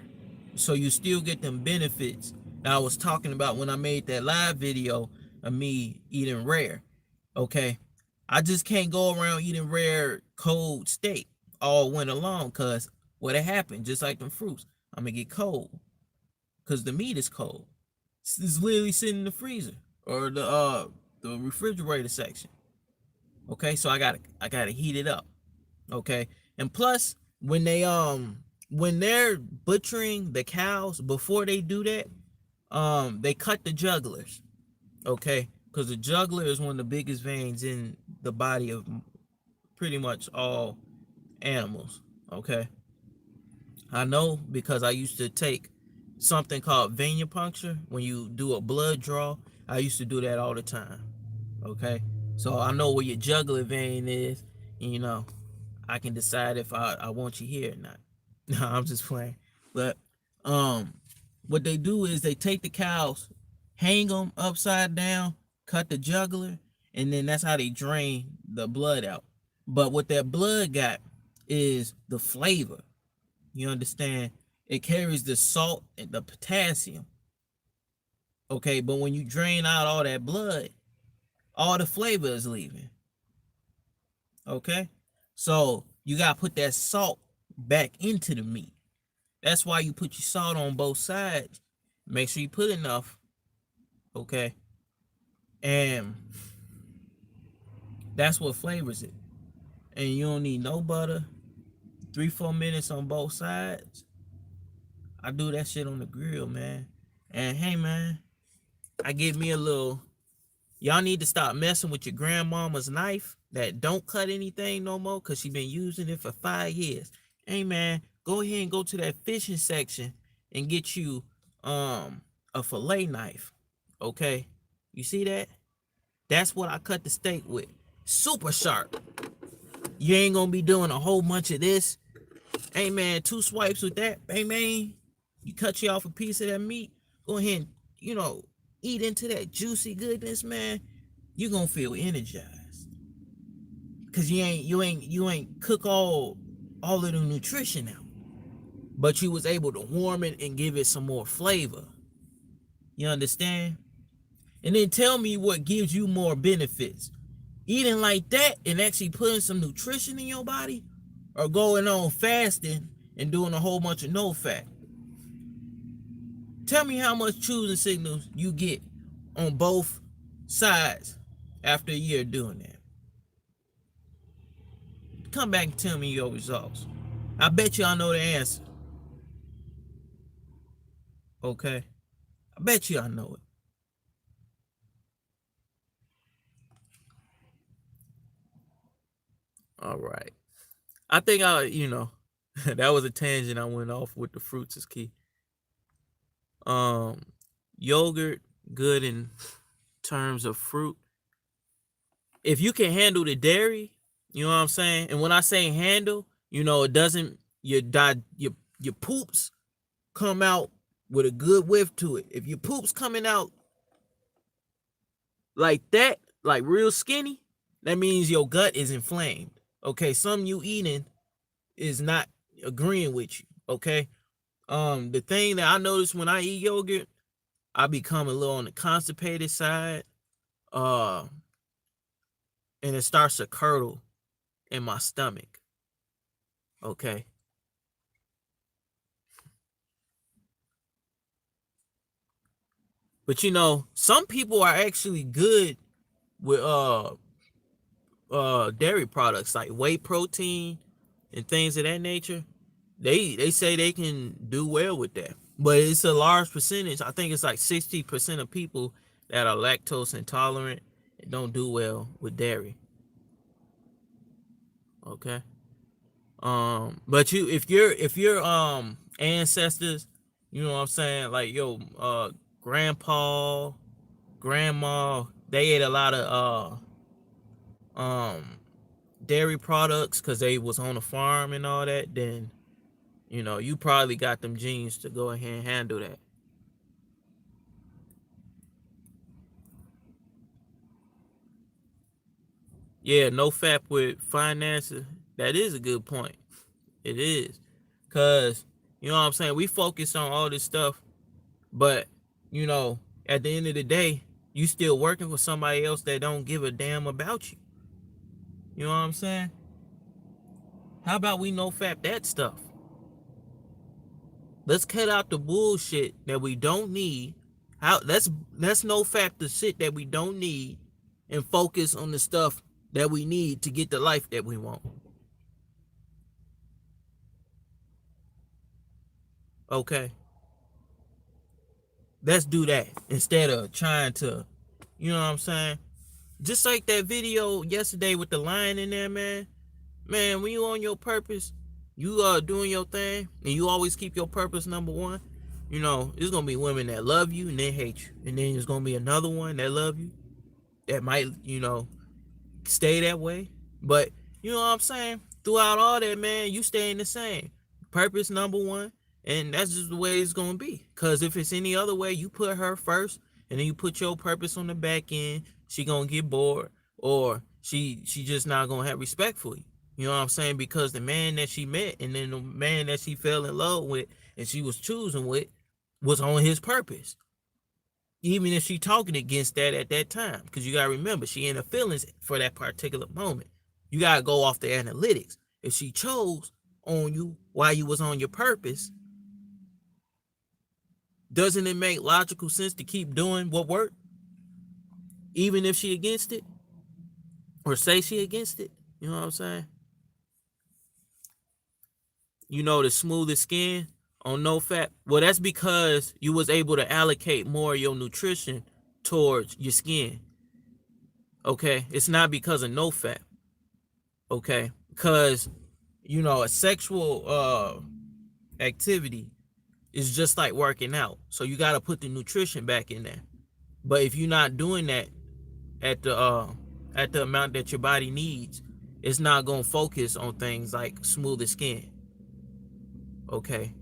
so you still get them benefits that I was talking about when I made that live video of me eating rare. Okay, I just can't go around eating rare cold steak all winter long, because what'll happen, just like them fruits, I'm gonna get cold because the meat is cold. It's literally sitting in the freezer or the refrigerator section. Okay, so I gotta heat it up. Okay, and plus when they're butchering the cows, before they do that, they cut the jugulars. Okay, because the jugular is one of the biggest veins in the body of pretty much all animals. Okay, I know because I used to take something called venipuncture. When you do a blood draw, I used to do that all the time. Okay, so I know where your jugular vein is, and I can decide if I want you here or not. No, I'm just playing. But what they do is they take the cows, hang them upside down, cut the jugular, and then that's how they drain the blood out. But what that blood got is the flavor. You understand? It carries the salt and the potassium. Okay, but when you drain out all that blood, all the flavor is leaving. Okay, so you gotta put that salt back into the meat. That's why you put your salt on both sides. Make sure you put enough. Okay, and that's what flavors it. And you don't need no butter. 3-4 minutes on both sides. I do that shit on the grill, man. And hey, man, I get me a little. Y'all need to stop messing with your grandmama's knife that don't cut anything no more, because she been using it for 5 years. Hey, man, go ahead and go to that fishing section and get you a fillet knife. Okay, you see that? That's what I cut the steak with. Super sharp. You ain't gonna be doing a whole bunch of this. Hey, man, 2 swipes with that. Hey, man, you cut you off a piece of that meat. Go ahead and, eat into that juicy goodness, man. You gonna feel energized, cause you ain't cook all of the nutrition out, but you was able to warm it and give it some more flavor. You understand? And then tell me what gives you more benefits: eating like that and actually putting some nutrition in your body, or going on fasting and doing a whole bunch of NOFAP. Tell me how much choosing signals you get on both sides after a year doing that. Come back and tell me your results. I bet you I know the answer. Okay? I bet you I know it. All right. I think that was a tangent I went off with. The fruits is key. Um, Yogurt, good in terms of fruit. If you can handle the dairy, you know what I'm saying? And when I say handle, it doesn't, your poops come out with a good whiff to it. If your poops coming out like that, like real skinny, that means your gut is inflamed. Okay, something you eating is not agreeing with you. Okay, the thing that I notice when I eat yogurt, I become a little on the constipated side, uh, and it starts to curdle in my stomach. Okay, but some people are actually good with dairy products like whey protein and things of that nature, they say they can do well with that. But it's a large percentage. I think it's like 60% of people that are lactose intolerant and don't do well with dairy. Okay. But if your ancestors, you know what I'm saying, like your grandpa, grandma, they ate a lot of dairy products because they was on a farm and all that, then you probably got them genes to go ahead and handle that. Yeah, no fap with finances. That is a good point. It is. Cause you know what I'm saying? We focus on all this stuff, but you know, at the end of the day, you still working for somebody else that don't give a damn about you. You know what I'm saying? How about we no fap that stuff? Let's cut out the bullshit that we don't need. Let's no fap the shit that we don't need and focus on the stuff that we need to get the life that we want. Okay. Let's do that instead of trying to, you know what I'm saying? Just like that video yesterday with the lion in there, man. Man, when you on your purpose, you doing your thing, and you always keep your purpose number one. There's gonna be women that love you and they hate you, and then there's gonna be another one that love you that might, stay that way. But you know what I'm saying? Throughout all that, man, you staying the same. Purpose number one, and that's just the way it's gonna be. Cause if it's any other way, you put her first, and then you put your purpose on the back end, she gonna get bored, or she just not gonna have respect for you. You know what I'm saying? Because the man that she met, and then the man that she fell in love with, and she was choosing with, was on his purpose, even if she talking against that at that time. Because you gotta remember, she in her feelings for that particular moment. You gotta go off the analytics. If she chose on you while you was on your purpose, doesn't it make logical sense to keep doing what worked, even if she against it, or say she against it? You know what I'm saying? The smoothest skin on no fat. Well, that's because you was able to allocate more of your nutrition towards your skin. Okay, it's not because of no fat. Okay, because a sexual activity is just like working out, so you got to put the nutrition back in there. But if you're not doing that at the amount that your body needs, it's not gonna focus on things like smoother skin. Okay,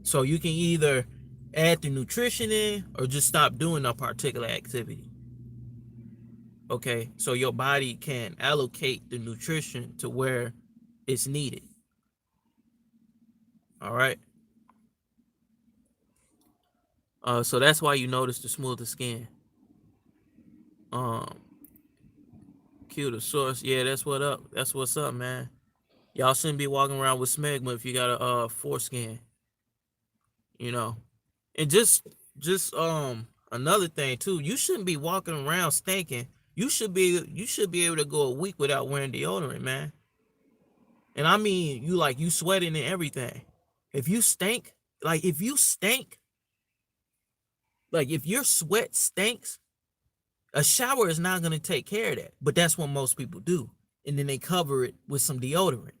so you can either add the nutrition in or just stop doing a particular activity. Okay, so your body can allocate the nutrition to where it's needed. All right. So that's why you notice the smoother skin. Um, Q the source. Yeah, that's what up. That's what's up, man. Y'all shouldn't be walking around with smegma if you got a foreskin. You know, and just another thing too. You shouldn't be walking around stinking. You should be able to go a week without wearing deodorant, man. And I mean, you sweating and everything. If you stink, if you stink, if your sweat stinks, a shower is not gonna take care of that. But that's what most people do, and then they cover it with some deodorant.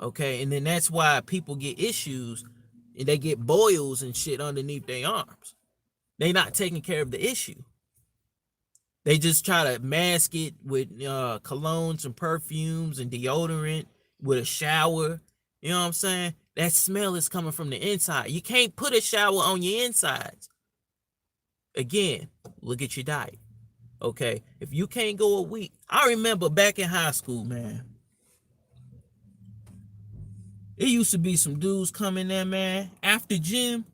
Okay, and then that's why people get issues and they get boils and shit underneath their arms. They not taking care of the issue. They just try to mask it with colognes and perfumes and deodorant with a shower. You know what I'm saying? That smell is coming from the inside. You can't put a shower on your insides. Again, look at your diet. Okay, if you can't go a week, I remember back in high school, man. It used to be some dudes coming there, man, after gym,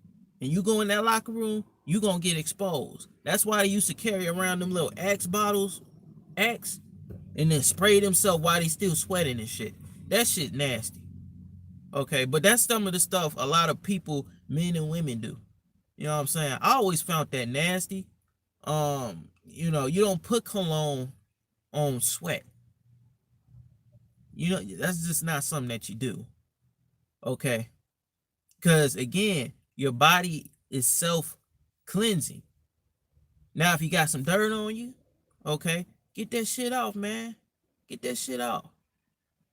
and you go in that locker room, you gonna get exposed. That's why they used to carry around them little Axe bottles, Axe, and then spray themselves while they still sweating and shit. That shit nasty. Okay, but that's some of the stuff a lot of people, men and women, do. You know what I'm saying? I always found that nasty. You don't put cologne on sweat. That's just not something that you do. Okay. Because again, your body is self cleansing. Now, if you got some dirt on you, okay, get that shit off, man. Get that shit off.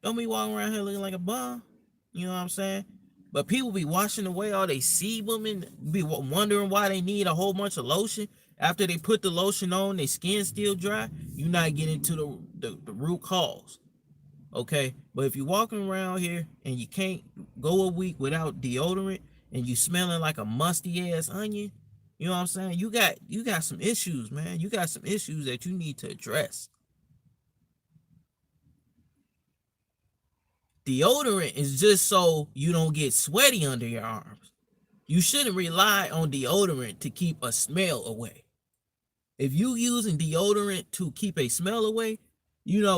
Don't be walking around here looking like a bum. You know what I'm saying? But people be washing away all they sebum and be wondering why they need a whole bunch of lotion. After they put the lotion on, their skin still dry. You not getting to the root cause. Okay? But if you're walking around here and you can't go a week without deodorant and you smelling like a musty ass onion, you know what I'm saying? You got some issues, man. You got some issues that you need to address. Deodorant is just so you don't get sweaty under your arms. You shouldn't rely on deodorant to keep a smell away. If you using deodorant to keep a smell away,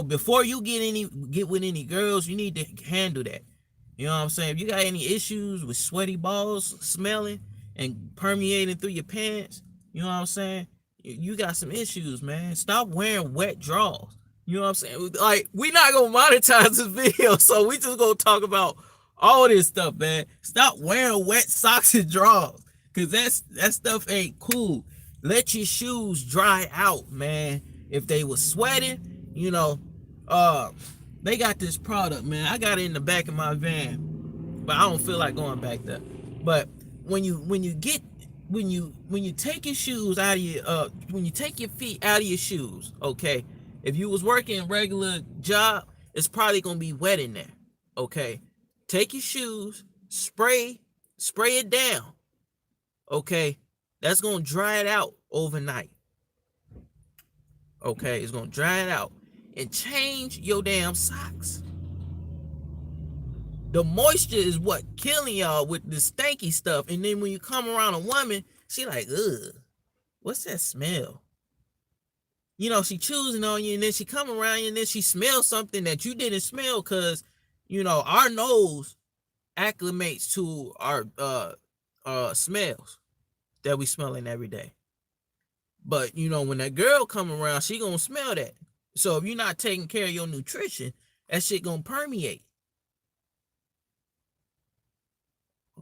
before you get with any girls, you need to handle that. You know what I'm saying? If you got any issues with sweaty balls smelling and permeating through your pants, you know what I'm saying? You got some issues, man. Stop wearing wet drawers. You know what I'm saying? Like, we not gonna monetize this video, so we just gonna talk about all this stuff, man. Stop wearing wet socks and drawers, cause that stuff ain't cool. Let your shoes dry out, man. If they was sweating, they got this product, man. I got it in the back of my van, but I don't feel like going back there. But when you take your shoes out of your when you take your feet out of your shoes, okay. If you was working a regular job, it's probably gonna be wet in there. Okay. Take your shoes, spray it down. Okay. That's gonna dry it out overnight. Okay, it's gonna dry it out. And change your damn socks. The moisture is what killing y'all with the stanky stuff. And then when you come around a woman, she like, ugh, what's that smell? She choosing on you, and then she come around you, and then she smells something that you didn't smell, because, our nose acclimates to our smells that we smelling every day. But, when that girl come around, she gonna smell that. So if you're not taking care of your nutrition, that shit gonna permeate.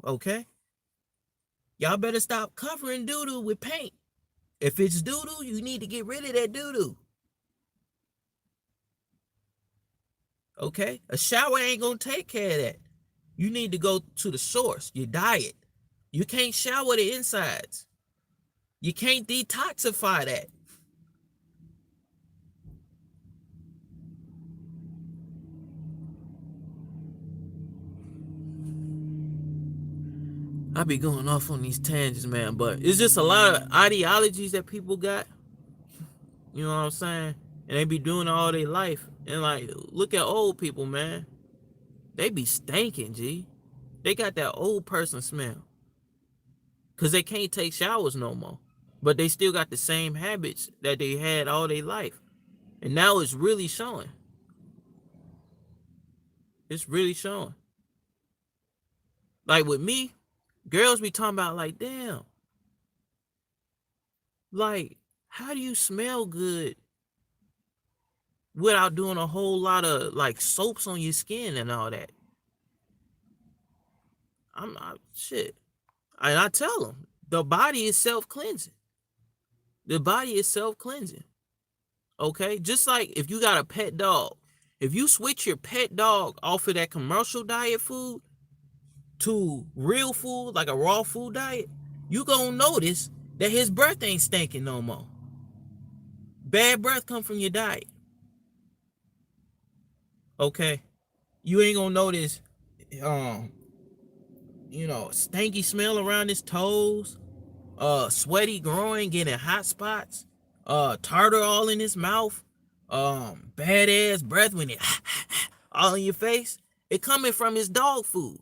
Okay? Y'all better stop covering doo-doo with paint. If it's doo-doo, you need to get rid of that doo-doo. Okay? A shower ain't gonna take care of that. You need to go to the source, your diet. You can't shower the insides. You can't detoxify that. I be going off on these tangents, man, but it's just a lot of ideologies that people got. You know what I'm saying? And they be doing it all their life. And like, look at old people, man. They be stinking, G. They got that old person smell. Cause they can't take showers no more. But they still got the same habits that they had all their life. And now it's really showing. It's really showing. Like with me, girls be talking about like, damn. Like, how do you smell good without doing a whole lot of like soaps on your skin and all that? I'm not shit. And I tell them, the body is self-cleansing. The body is self-cleansing. Okay? Just like if you got a pet dog, if you switch your pet dog off of that commercial diet food to real food, like a raw food diet, you gonna notice that his breath ain't stinking no more. Bad breath come from your diet. Okay? You ain't gonna notice stanky smell around his toes, sweaty groin, getting hot spots, tartar all in his mouth, bad ass breath when it all in your face. It coming from his dog food.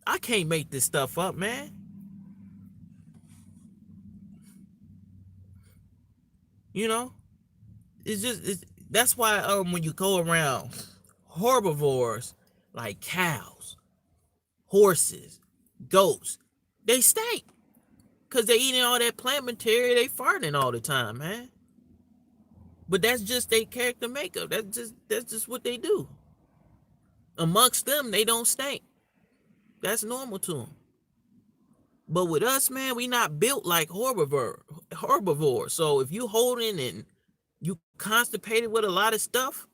I can't make this stuff up, man. That's why when you go around herbivores like cows, horses, goats, they stink. Cause they eating all that plant material, they farting all the time, man. But that's just their character makeup. That's just what they do. Amongst them, they don't stink. That's normal to them. But with us, man, we not built like herbivores. So if you holding and you constipated with a lot of stuff,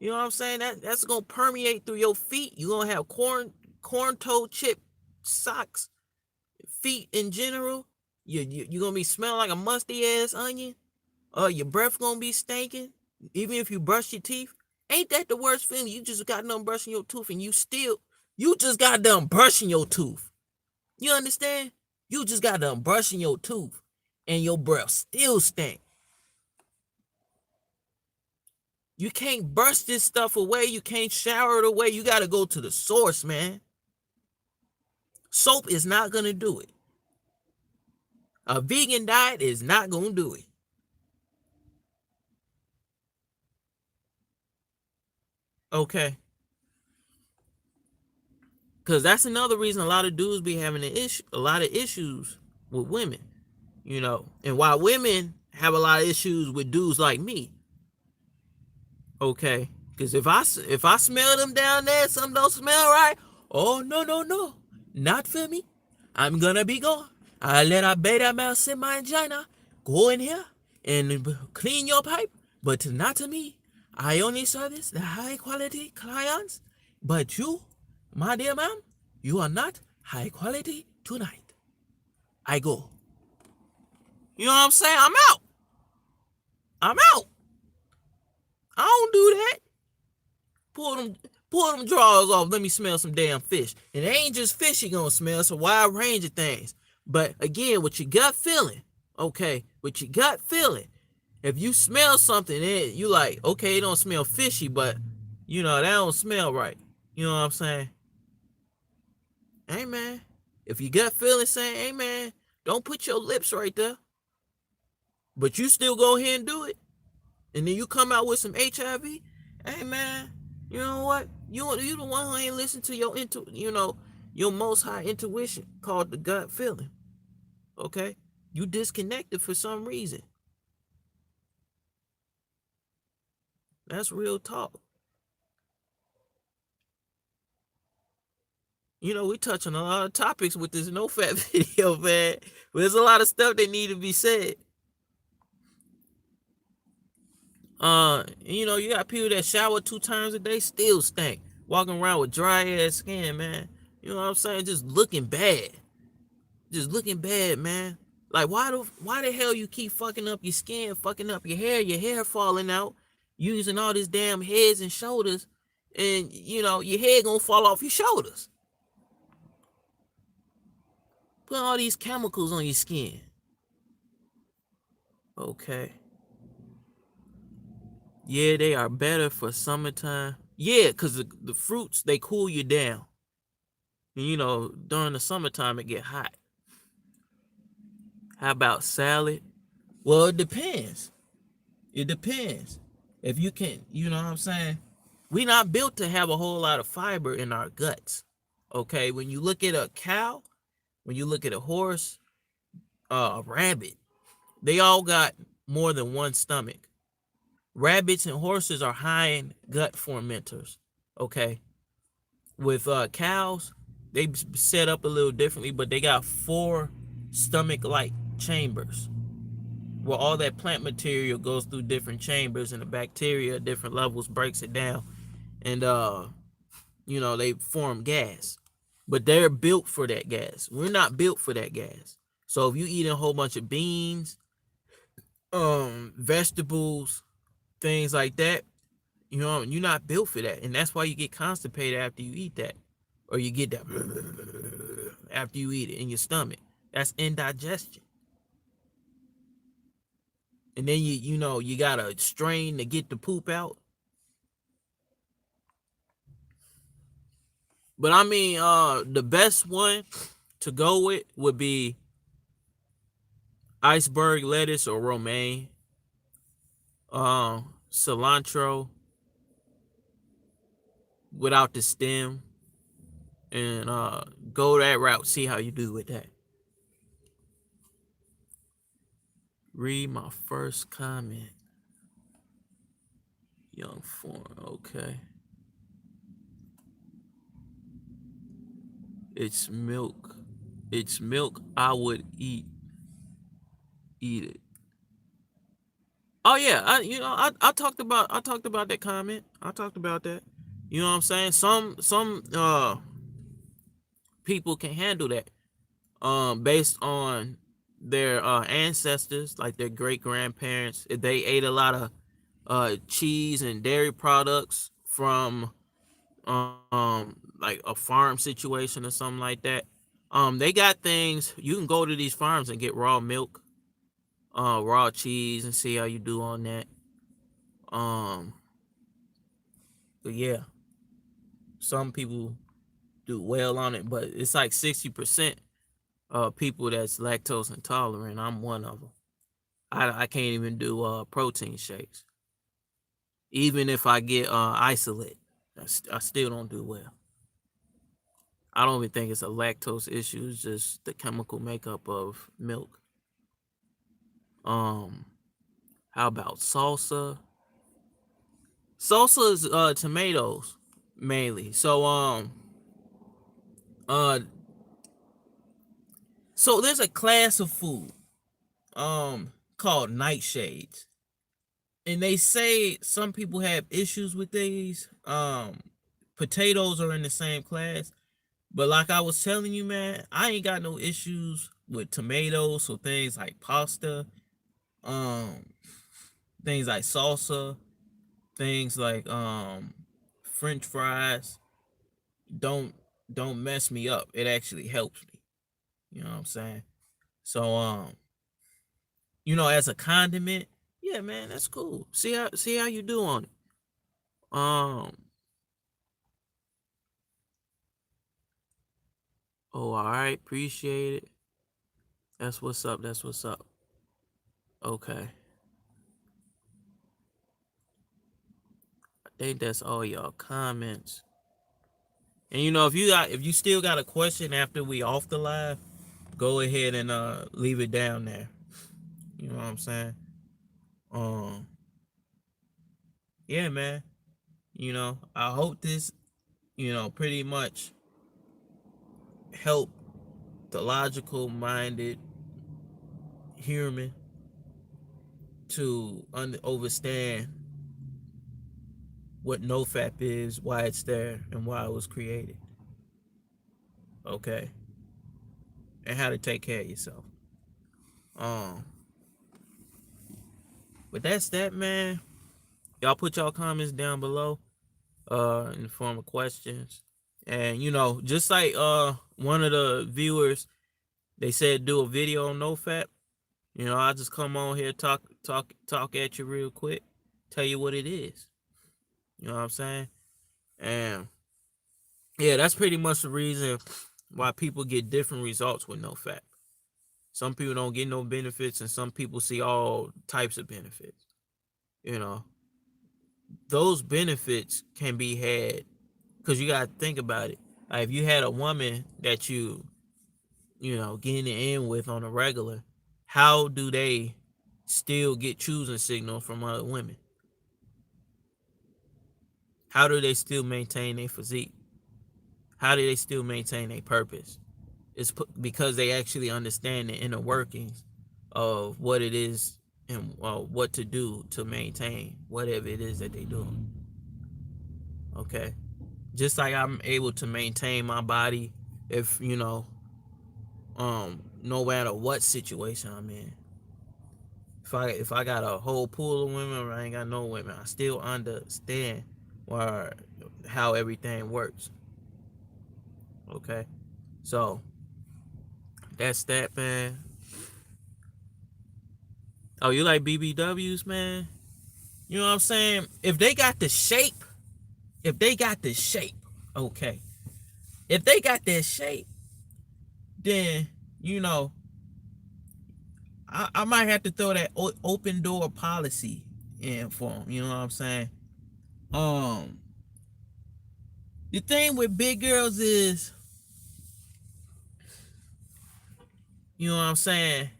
you know what I'm saying? That's gonna permeate through your feet. You're gonna have corn toe chip socks, feet in general. You're gonna be smelling like a musty ass onion. Your breath gonna be stinking. Even if you brush your teeth. Ain't that the worst feeling? You just got done brushing your tooth and you just got done brushing your tooth. You understand? You just got done brushing your tooth and your breath still stink. You can't brush this stuff away. You can't shower it away. You got to go to the source, man. Soap is not going to do it. A vegan diet is not going to do it. Okay. Because that's another reason a lot of dudes be having a lot of issues with women, you know. And why women have a lot of issues with dudes like me. Okay. Because if I smell them down there, something don't smell right. Oh, no. Not for me. I'm going to be gone. I let a beta mouse in my vagina go in here and clean your pipe. But not to me. I only service the high quality clients. But you, my dear ma'am, you are not high quality tonight. I go. You know what I'm saying? I'm out. I'm out. I don't do that. Pull them drawers off. Let me smell some damn fish. And it ain't just fish you gonna smell. It's a wide range of things. But again, with your gut feeling, okay, with your gut feeling, if you smell something and you like, okay, it don't smell fishy, but you know, that don't smell right. You know what I'm saying? Hey man, if your gut feeling saying, hey man, don't put your lips right there, but you still go ahead and do it, and then you come out with some HIV, hey man, you know what? You the one who ain't listen to your most high intuition called the gut feeling. Okay? You disconnected for some reason. That's real talk. You know, we touch on a lot of topics with this NOFAP video, man. But there's a lot of stuff that need to be said. You know, you got people that shower 2 times a day, still stink. Walking around with dry ass skin, man. You know what I'm saying? Just looking bad. Just looking bad, man. Like why the hell you keep fucking up your skin, fucking up your hair falling out, using all this damn heads and shoulders, and you know, your head gonna fall off your shoulders. Put all these chemicals on your skin. Okay. Yeah, they are better for summertime. Yeah, because the fruits, they cool you down. And, you know, during the summertime, it get hot. How about salad? Well, it depends. It depends. If you can, you know what I'm saying? We not built to have a whole lot of fiber in our guts. Okay, when you look at a cow, when you look at a horse, a rabbit, they all got more than one stomach. Rabbits and horses are high in gut fermenters. Okay, with cows, they set up a little differently, but they got 4 stomach-like chambers where all that plant material goes through different chambers, and the bacteria at different levels breaks it down, and you know, they form gas. But they're built for that gas. We're not built for that gas. So if you eat a whole bunch of beans, vegetables, things like that, you know, you're not built for that. And that's why you get constipated after you eat that. Or you get that after you eat it in your stomach. That's indigestion. And then you know, you gotta strain to get the poop out. But I mean, the best one to go with would be iceberg lettuce or romaine, cilantro without the stem, and go that route. See how you do with that. Read my first comment. Young form. Okay. It's milk. It's milk. I would eat it. Oh yeah, I talked about that comment. I talked about that. You know what I'm saying? Some people can handle that. Based on their ancestors, like their great grandparents, if they ate a lot of cheese and dairy products from like a farm situation or something like that. They got things you can go to these farms and get raw milk, raw cheese, and see how you do on that. Um, but yeah, some people do well on it, but it's like 60% people that's lactose intolerant. I'm one of them. I can't even do protein shakes, even if I get isolate. I still don't do well. I don't even think it's a lactose issue. It's just the chemical makeup of milk. Um, how about salsa? Salsa is tomatoes mainly. Uh so there's a class of food called nightshades. And they say some people have issues with these. Potatoes are in the same class. But like I was telling you, man, I ain't got no issues with tomatoes. So things like pasta, um, things like salsa, things like French fries don't don't mess me up. It actually helps me. You know what I'm saying? So as a condiment, yeah, man, that's cool. See how you do on it. Um, oh, all right, appreciate it. That's what's up. That's what's up. Okay. I think that's all y'all comments. And if you still got a question after we off the live, go ahead and leave it down there. You know what I'm saying? Um yeah, man. I hope this, pretty much help the logical minded human to understand what NoFap is, why it's there, and why it was created. Okay. And how to take care of yourself. Um, but that's that, man. Y'all put y'all comments down below, in the form of questions. And just like one of the viewers, they said do a video on NoFap. I'll just come on here, talk at you real quick, tell you what it is. You know what I'm saying? And yeah, that's pretty much the reason why people get different results with NoFap. Some people don't get no benefits, and some people see all types of benefits. You know, those benefits can be had because you gotta think about it. Like if you had a woman that getting it in with on a regular, how do they still get choosing signal from other women? How do they still maintain their physique? How do they still maintain their purpose? It's because they actually understand the inner workings of what it is and what to do to maintain whatever it is that they do. Okay, just like I'm able to maintain my body if no matter what situation I'm in. If I got a whole pool of women or I ain't got no women, I still understand how everything works. Okay, so that's that, man. Oh, you like BBWs, man? You know what I'm saying? If they got the shape, okay. If they got that shape, then you know I might have to throw that open door policy in for them. You know what I'm saying? Um, the thing with big girls is, you know what I'm saying?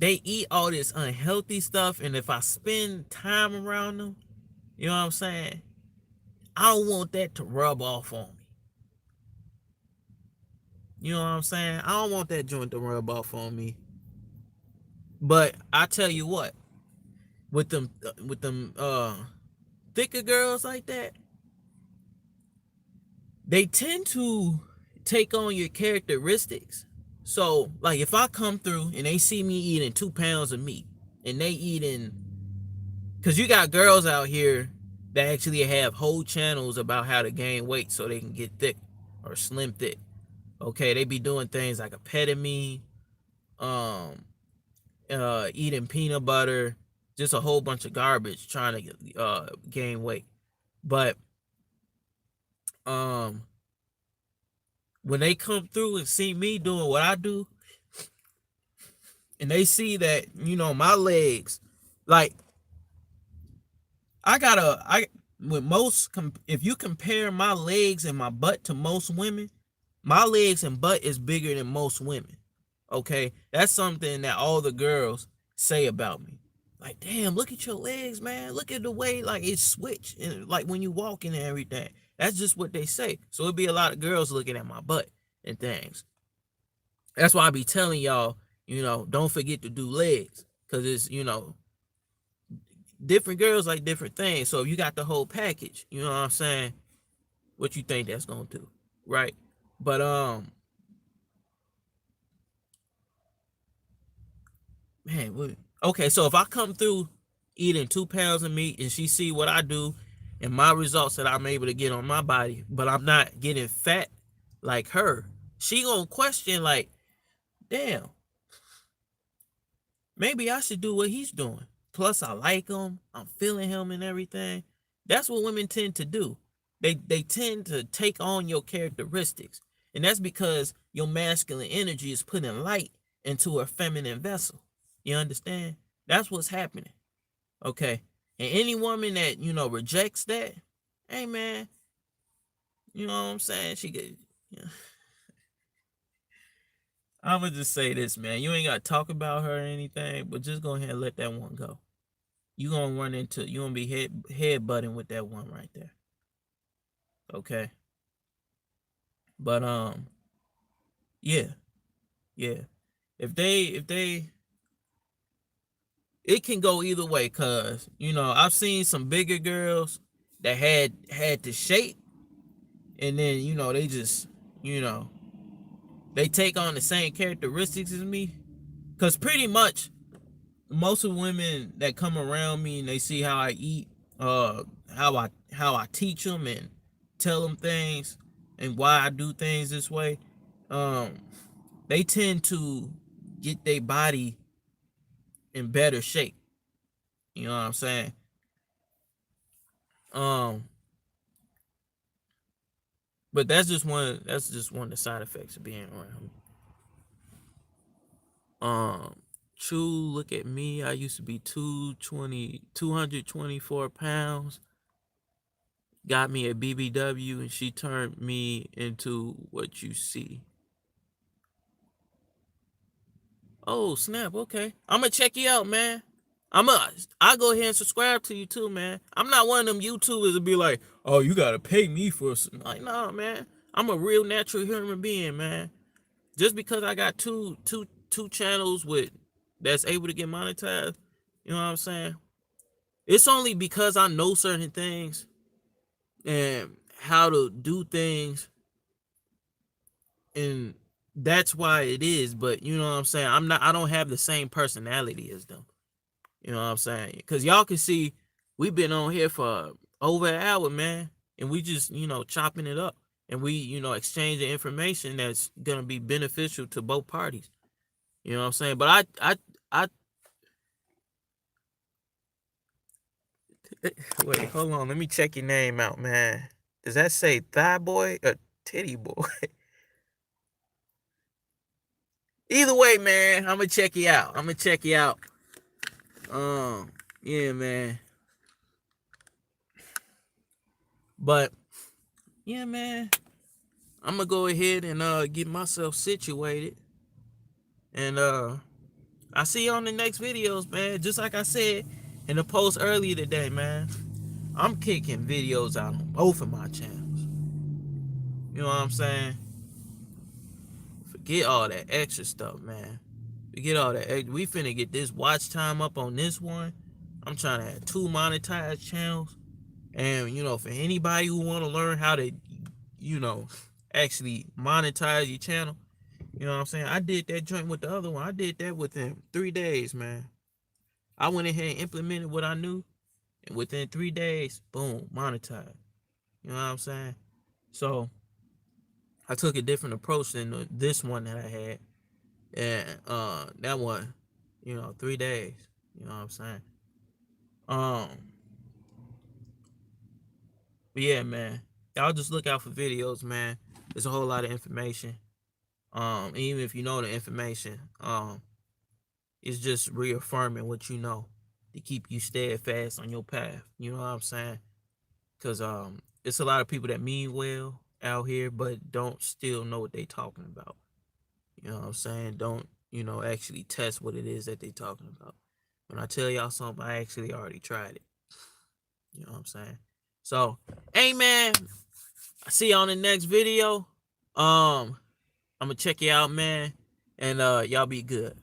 they eat all this unhealthy stuff, and if I spend time around them, you know what I'm saying, I don't want that to rub off on me. You know what I'm saying? I don't want that joint to rub off on me. But I tell you what, with them thicker girls like that, they tend to take on your characteristics. So, like, if I come through and they see me eating 2 pounds of meat, and they eating, because you got girls out here that actually have whole channels about how to gain weight so they can get thick or slim thick. Okay, they be doing things like a petamine, um, eating peanut butter, just a whole bunch of garbage trying to gain weight. But um, when they come through and see me doing what I do, and they see that, you know, my legs, like, I with most, if you compare my legs and my butt to most women, my legs and butt is bigger than most women. Okay, that's something that all the girls say about me. Like, damn, look at your legs, man. Look at the way, like, it's switched, and like when you walking and everything. That's just what they say. So it'd be a lot of girls looking at my butt and things. That's why I be telling y'all, you know, don't forget to do legs, because it's, you know, different girls like different things. So if you got the whole package, you know what I'm saying, what you think that's gonna do, right? But man, okay, so if I come through eating 2 pounds of meat and she see what I do and my results that I'm able to get on my body, but I'm not getting fat like her, she gonna question, like, damn, maybe I should do what he's doing. Plus, I like him, I'm feeling him and everything. That's what women tend to do. They tend to take on your characteristics, and that's because your masculine energy is putting light into a feminine vessel. You understand? That's what's happening. Okay. And any woman that, you know, rejects that, hey man, you know what I'm saying? She could, you know, I'ma just say this, man. You ain't gotta talk about her or anything, but just go ahead and let that one go. You gonna be head butting with that one right there. Okay. But yeah, yeah. If they it can go either way, cause, you know, I've seen some bigger girls that had the shape, and then, you know, they just, you know, they take on the same characteristics as me. Cause pretty much most of the women that come around me and they see how I eat, how I teach them and tell them things and why I do things this way, um, they tend to get their body in better shape. You know what I'm saying? Um, but that's just one of the side effects of being around me. True, look at me. I used to be 224 pounds. Got me a BBW, and she turned me into what you see. Oh, snap. Okay. I'm gonna check you out, man. I'll go ahead and subscribe to you too, man. I'm not one of them YouTubers to be like, oh, you gotta pay me for some. Like, no, man. I'm a real natural human being, man. Just because I got two channels with that's able to get monetized, you know what I'm saying? It's only because I know certain things and how to do things, and that's why it is. But you know what I'm saying? I don't have the same personality as them. You know what I'm saying? Because y'all can see we've been on here for over an hour, man. And we just, you know, chopping it up. And we, you know, exchanging information that's gonna be beneficial to both parties. You know what I'm saying? But I wait, hold on. Let me check your name out, man. Does that say thigh boy or titty boy? Either way, man, I'm gonna check you out. I'm gonna check you out. Yeah, man. But yeah, man, I'm gonna go ahead and get myself situated, and I see you on the next videos, man. Just like I said in the post earlier today, man. I'm kicking videos out on both of my channels. You know what I'm saying? Forget all that extra stuff, man. Forget all that. We finna get this watch time up on this one. I'm trying to have 2 monetized channels. And, you know, for anybody who want to learn how to, you know, actually monetize your channel, you know what I'm saying? I did that joint with the other one. I did that within 3 days, man. I went ahead and implemented what I knew. And within 3 days, boom, monetized. You know what I'm saying? So I took a different approach than this one that I had. And that one, you know, 3 days. You know what I'm saying? Um, but yeah, man. Y'all just look out for videos, man. There's a whole lot of information. Even if you know the information, it's just reaffirming what you know to keep you steadfast on your path. You know what I'm saying? Cause it's a lot of people that mean well out here, but don't still know what they talking about. You know what I'm saying? Don't, you know, actually test what it is that they talking about. When I tell y'all something, I actually already tried it. You know what I'm saying? So, hey man, I see you on the next video. I'm gonna check you out, man, and y'all be good.